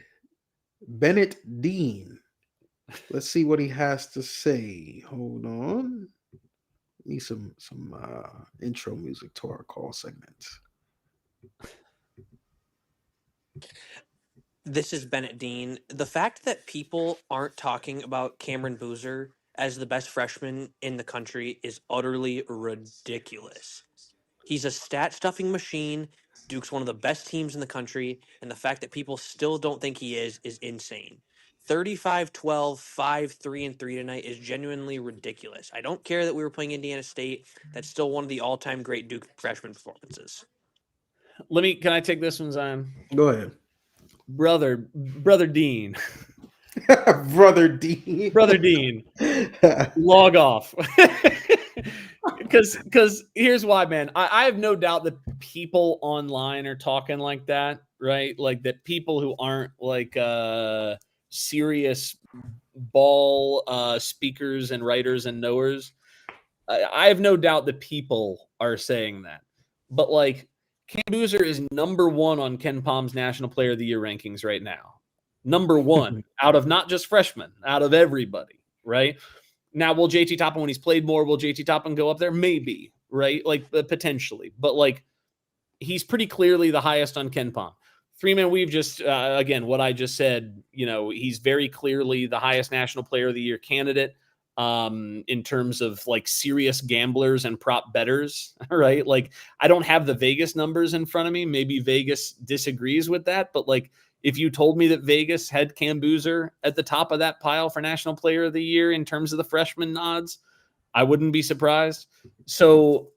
Bennett Dean. Let's see what he has to say. Hold on. Need some intro music to our call segment. This is Bennett Dean. The fact that people aren't talking about Cameron Boozer as the best freshman in the country is utterly ridiculous. He's a stat-stuffing machine. Duke's one of the best teams in the country, and the fact that people still don't think he is insane. 35-12, 5-3 and 3 tonight is genuinely ridiculous. I don't care that we were playing Indiana State. That's still one of the all-time great Duke freshman performances. Can I take this one, Zion? Go ahead. Brother Dean. Brother Dean. Log off. Because here's why, man. I have no doubt that people online are talking like that, right? Like that people who aren't like serious ball speakers and writers and knowers. I have no doubt that people are saying that. But like Cam Boozer is number one on Ken Palm's National Player of the Year rankings right now. Number one out of not just freshmen, out of everybody, right? Now, will JT Toppin, when he's played more, will JT Toppin go up there? Maybe, right? Like potentially. But like he's pretty clearly the highest on Ken Palm. Three-man weave just, again, what I just said, he's very clearly the highest National Player of the Year candidate in terms of like serious gamblers and prop bettors, right? Like I don't have the Vegas numbers in front of me. Maybe Vegas disagrees with that, but like if you told me that Vegas had Cam Boozer at the top of that pile for National Player of the Year in terms of the freshman odds, I wouldn't be surprised. So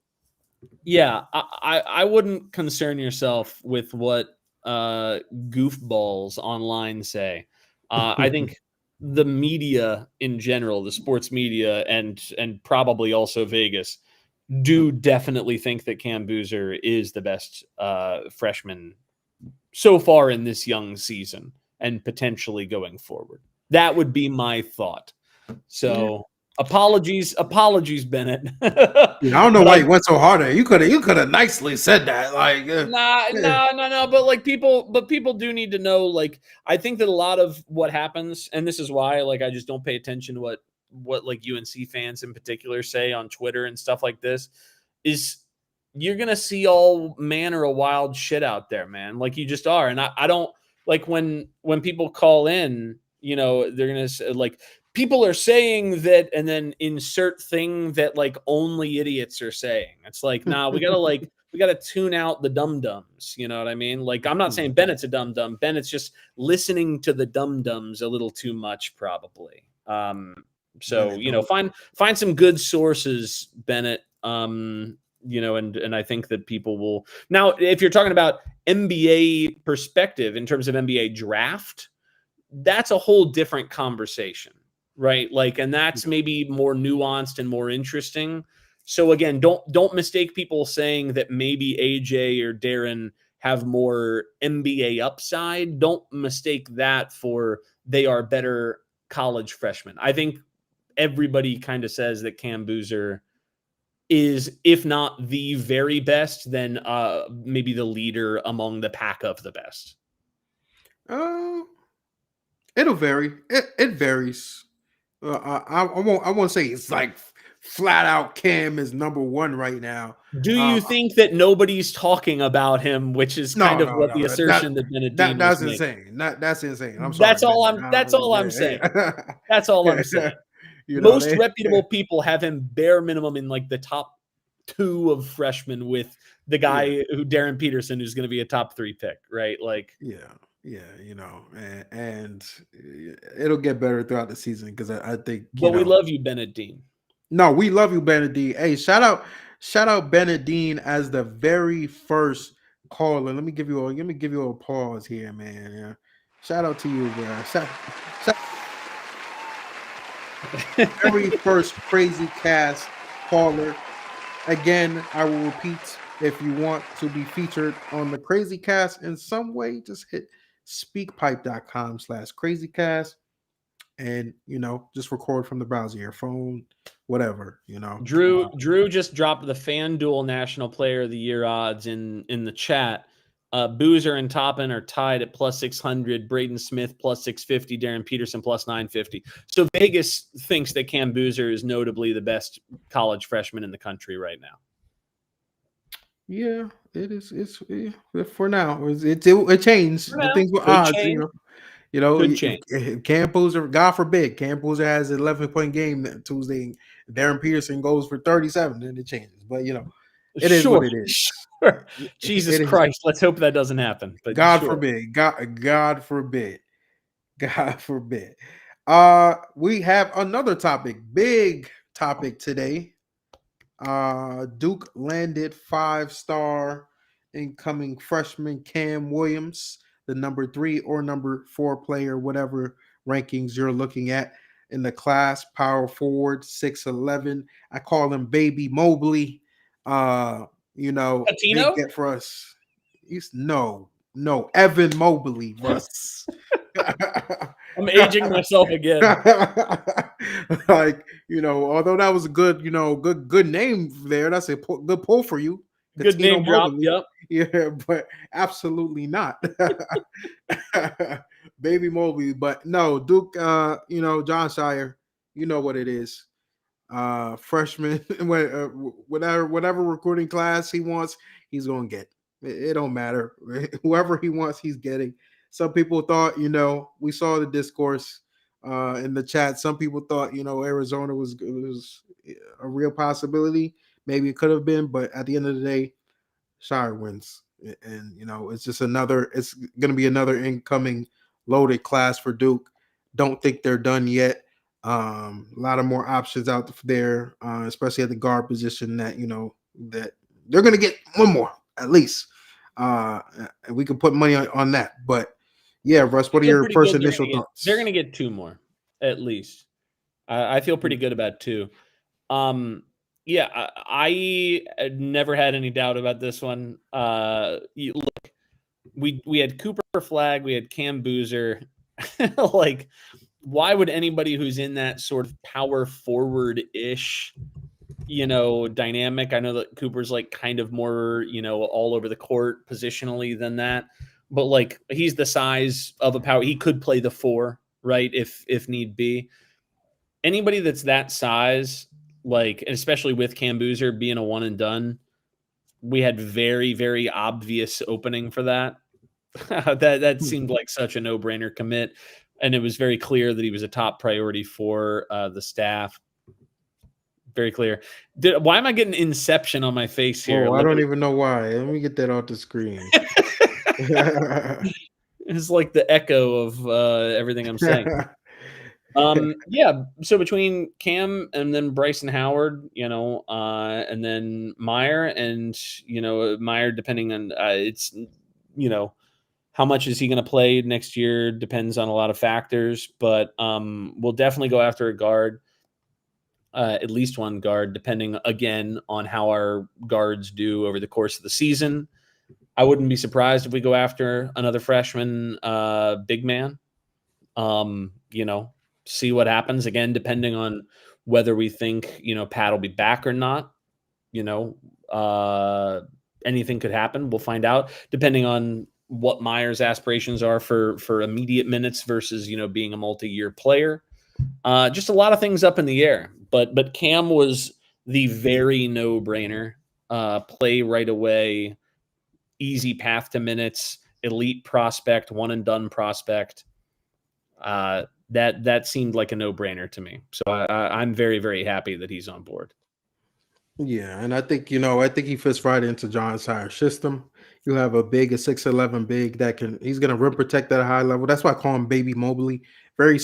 yeah, I wouldn't concern yourself with what goofballs online say. I think the media in general, the sports media, and probably also Vegas, do definitely think that Cam Boozer is the best freshman so far in this young season and potentially going forward. That would be my thought. So apologies, Bennett. I don't know why you went so hard at it. You could have nicely said that. Like no. But like people do need to know. Like I think that a lot of what happens, and this is why like I just don't pay attention to what like UNC fans in particular say on Twitter and stuff like this, is you're gonna see all manner of wild shit out there, man. Like you just are, and I don't like when people call in. They're gonna say, like people are saying that, and then insert thing that like only idiots are saying. It's like, nah, we gotta tune out the dum-dums. You know what I mean? Like, I'm not saying Bennett's a dum-dum. Bennett's just listening to the dum-dums a little too much, probably. So find some good sources, Bennett. And I think that people will now, if you're talking about NBA perspective in terms of NBA draft, that's a whole different conversation, right? Like, and that's maybe more nuanced and more interesting. So again, don't mistake people saying that maybe AJ or Darren have more NBA upside. Don't mistake that for they are better college freshmen. I think everybody kind of says that Cam Boozer is, if not the very best, then maybe the leader among the pack of the best. It'll vary. It varies. I won't say it's like flat out Cam is number one right now. Do you think that nobody's talking about him, which is kind of what the assertion that Bennett Dean that's was insane. That's insane. I'm sorry. That's That's all I'm saying. That's all I'm saying. Most reputable people have him bare minimum in like the top 2 of freshmen, with the guy who Darren Peterson, who's going to be a top 3 pick, right? Like, and it'll get better throughout the season because I think. But we love you, Bennett Dean. No, we love you, Bennett Dean. Hey, shout out Bennett Dean as the very first caller. Let me give you a pause here, man. Yeah. Shout out to you, bro. Very first Crazy Cast caller. Again, I will repeat, if you want to be featured on the Crazy Cast in some way, just hit speakpipe.com/crazycast and just record from the browser, your phone, whatever. Drew just dropped the FanDuel National Player of the Year odds in the chat. Boozer and Toppin are tied at +600. Braden Smith +650. Darren Peterson +950. So Vegas thinks that Cam Boozer is notably the best college freshman in the country right now. Yeah, it is. It's for now. It changed. The things with odds, Could change. Cam Boozer, God forbid, Cam Boozer has an 11-point game that Tuesday. Darren Peterson goes for 37, then it changes. But it is what it is. Sure. Jesus Christ, let's hope that doesn't happen. But God forbid. God forbid. God forbid. We have another topic, big topic today. Duke landed 5-star incoming freshman Cam Williams, the number 3 or number 4 player, whatever rankings you're looking at. in the class, power forward, 6'11". I call him Baby Mobley. You know, big Patino? get for us. No, Evan Mobley, Russ. I'm aging myself again. Like, you know, although that was a good, you know, good name there. That's a good pull for you. Good Catino name drop. Mobley. Yep. Yeah, but absolutely not. Baby Mobley. But no, Duke, you know, John Shire, you know what it is. Freshman, whatever recruiting class he wants, he's gonna get. It don't matter. Whoever he wants, he's getting. Some people thought, you know, we saw the discourse in the chat. Some people thought, you know, Arizona was a real possibility. Maybe it could have been, but at the end of the day, Shire wins. And you know, it's just another, it's gonna be another incoming loaded class for Duke. Don't think they're done yet. A lot of more options out there, especially at the guard position that, you know, that they're gonna get one more at least. And we can put money on that. But yeah, Russ, I what are feel your pretty first good. initial thoughts? They're gonna get 2 more, at least. I feel pretty good about 2. Yeah, I never had any doubt about this one. Look, we had Cooper Flag, we had Cam Boozer. Like, why would anybody who's in that sort of power forward ish, you know, dynamic? I know that Cooper's like kind of more, you know, all over the court positionally than that, but like he's the size of a power. He could play the 4, right, if need be. Anybody that's that size, like, especially with Cam Boozer being a one and done, we had very, very obvious opening for that. That seemed like such a no-brainer commit, and it was very clear that he was a top priority for the staff. Very clear. Why am I getting Inception on my face here? Oh, I don't even know why. Let me get that off the screen. It's like the echo of everything I'm saying. Yeah. So between Cam and then Bryson Howard, you know, and then Meyer, and you know, Meyer, depending on it's, you know, how much is he going to play next year depends on a lot of factors, but we'll definitely go after a guard, at least one guard, depending again on how our guards do over the course of the season. I wouldn't be surprised if we go after another freshman big man. You know, see what happens again, depending on whether we think, you know, Pat will be back or not. You know, anything could happen. We'll find out depending on what Meyer's aspirations are for immediate minutes versus, you know, being a multi-year player. Just a lot of things up in the air. But Cam was the very no-brainer. Play right away, easy path to minutes, elite prospect, one and done prospect. That seemed like a no-brainer to me. So I'm very, very happy that he's on board. Yeah, and I think, you know, I think he fits right into John Sire's system. You have a 6'11" big that he's gonna rim protect at a high level. That's why I call him Baby Mobley. Very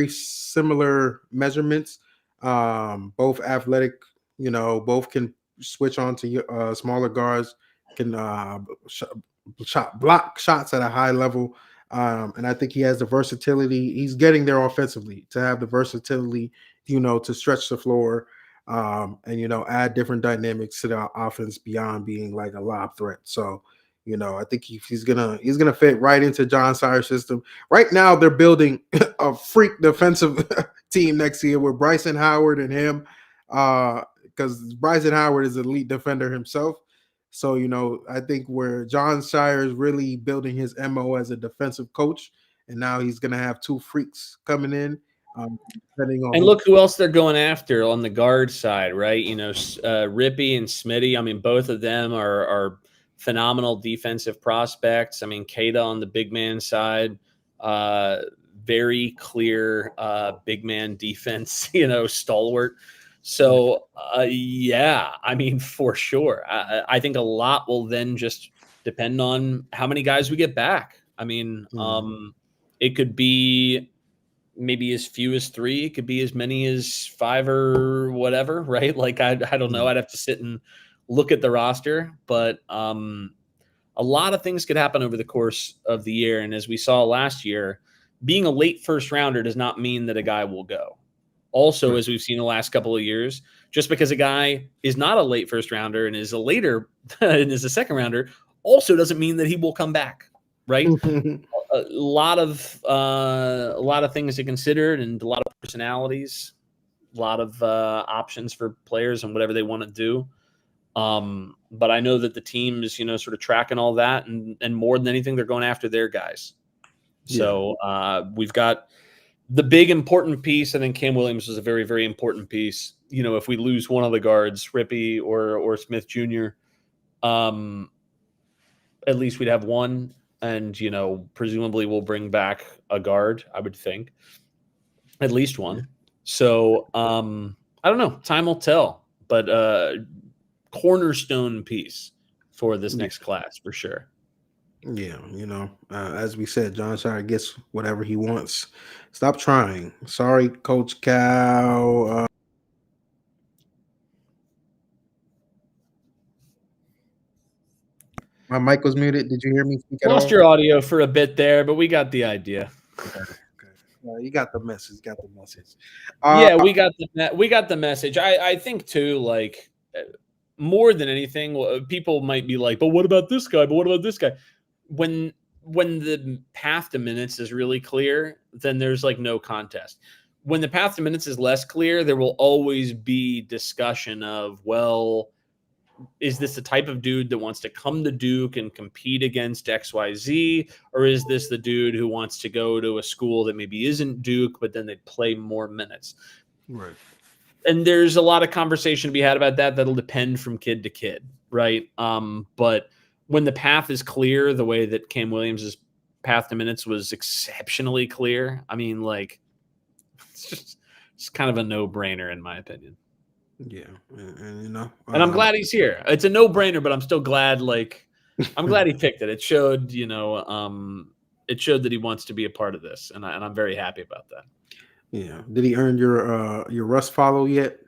similar measurements. Both athletic, you know, both can switch on to smaller guards, can block shots at a high level. And I think he has the versatility. He's getting there offensively to have the versatility, you know, to stretch the floor, and you know, add different dynamics to the offense beyond being like a lob threat. So, you know, I think he's gonna fit right into John Sire's system. Right now, they're building a freak defensive team next year with Bryson Howard and him, because Bryson Howard is an elite defender himself. So, you know, I think where John Shire is really building his MO as a defensive coach, and now he's gonna have 2 freaks coming in. Depending on And look who else they're going after on the guard side, right? You know, Rippy and Smitty. I mean, both of them are phenomenal defensive prospects. I mean, Keita on the big man side, very clear big man defense, you know, stalwart. So, yeah, I mean, for sure. I think a lot will then just depend on how many guys we get back. I mean, it could be maybe as few as 3. It could be as many as 5 or whatever, right? Like, I don't know. I'd have to sit and look at the roster, but a lot of things could happen over the course of the year. And as we saw last year, being a late first rounder does not mean that a guy will go. Also, as we've seen the last couple of years, just because a guy is not a late first rounder and is a later and is a second rounder, also doesn't mean that he will come back, right? A lot of things to consider, and a lot of personalities, a lot of options for players and whatever they want to do. But I know that the team is, sort of tracking all that, and more than anything, they're going after their guys. So we've got the big important piece. I think Cam Williams was a very, very important piece. If we lose one of the guards, Rippey or Smith Jr., at least we'd have one. And, presumably we'll bring back a guard, I would think. At least one. So I don't know. Time will tell. But cornerstone piece for this next class for sure. Yeah, as we said, John Shire gets whatever he wants. Stop trying. Sorry, Coach Cal. My mic was muted. Did you hear me speak at all? Lost your audio for a bit there, but we got the idea. Okay. You got the message. Yeah, we got the message. I think too, like more than anything, people might be like, "But what about this guy? But what about this guy?" When the path to minutes is really clear, then there's like no contest. When the path to minutes is less clear, there will always be discussion of, well, is this the type of dude that wants to come to Duke and compete against XYZ? Or is this the dude who wants to go to a school that maybe isn't Duke, but then they play more minutes? Right. And there's a lot of conversation to be had about that. That'll depend from kid to kid, right? But when the path is clear, the way that Cam Williams' path to minutes was exceptionally clear, I mean, like, it's kind of a no-brainer in my opinion. Yeah, and I'm glad he's here. It's a no-brainer, but I'm still glad. Like, I'm glad he picked it. It showed, it showed that he wants to be a part of this, and I'm very happy about that. Yeah. Did he earn your Russ follow yet?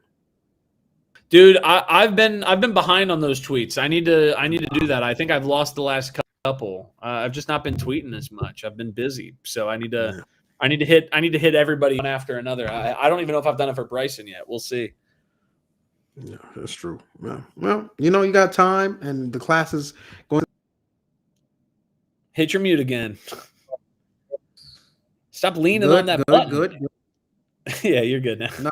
Dude, I've been behind on those tweets. I need to do that. I think I've lost the last couple. I've just not been tweeting as much. I've been busy, so I need to hit everybody one after another. I don't even know if I've done it for Bryson yet. We'll see. Yeah, that's true. Yeah. Well, you got time, and the class is going. Hit your mute again. Stop leaning on that button. Good. Yeah, you're good now. No,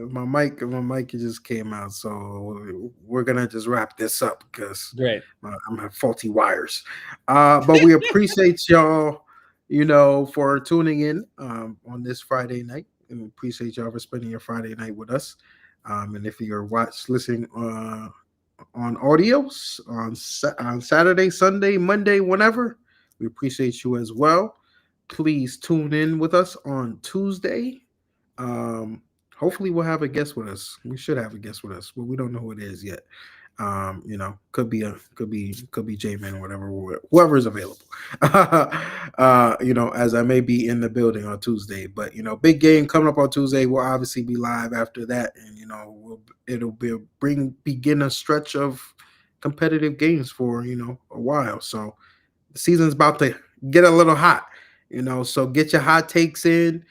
my mic just came out, so we're gonna just wrap this up because great. I'm have faulty wires. But we appreciate y'all, for tuning in on this Friday night, and we appreciate y'all for spending your Friday night with us. And if you're listening on audios on Saturday, Sunday, Monday, whenever, we appreciate you as well. Please tune in with us on Tuesday. Hopefully we'll have a guest with us. We should have a guest with us, but we don't know who it is yet. Could be J-Man or whatever, whoever is available. As I may be in the building on Tuesday, but big game coming up on Tuesday. We'll obviously be live after that, and it'll begin a stretch of competitive games for a while. So the season's about to get a little hot, so get your hot takes in.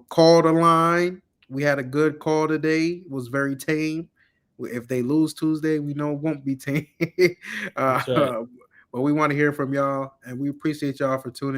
Call the line. We had a good call today. It was very tame. If they lose Tuesday, we know it won't be tame. Right. But we want to hear from y'all, and we appreciate y'all for tuning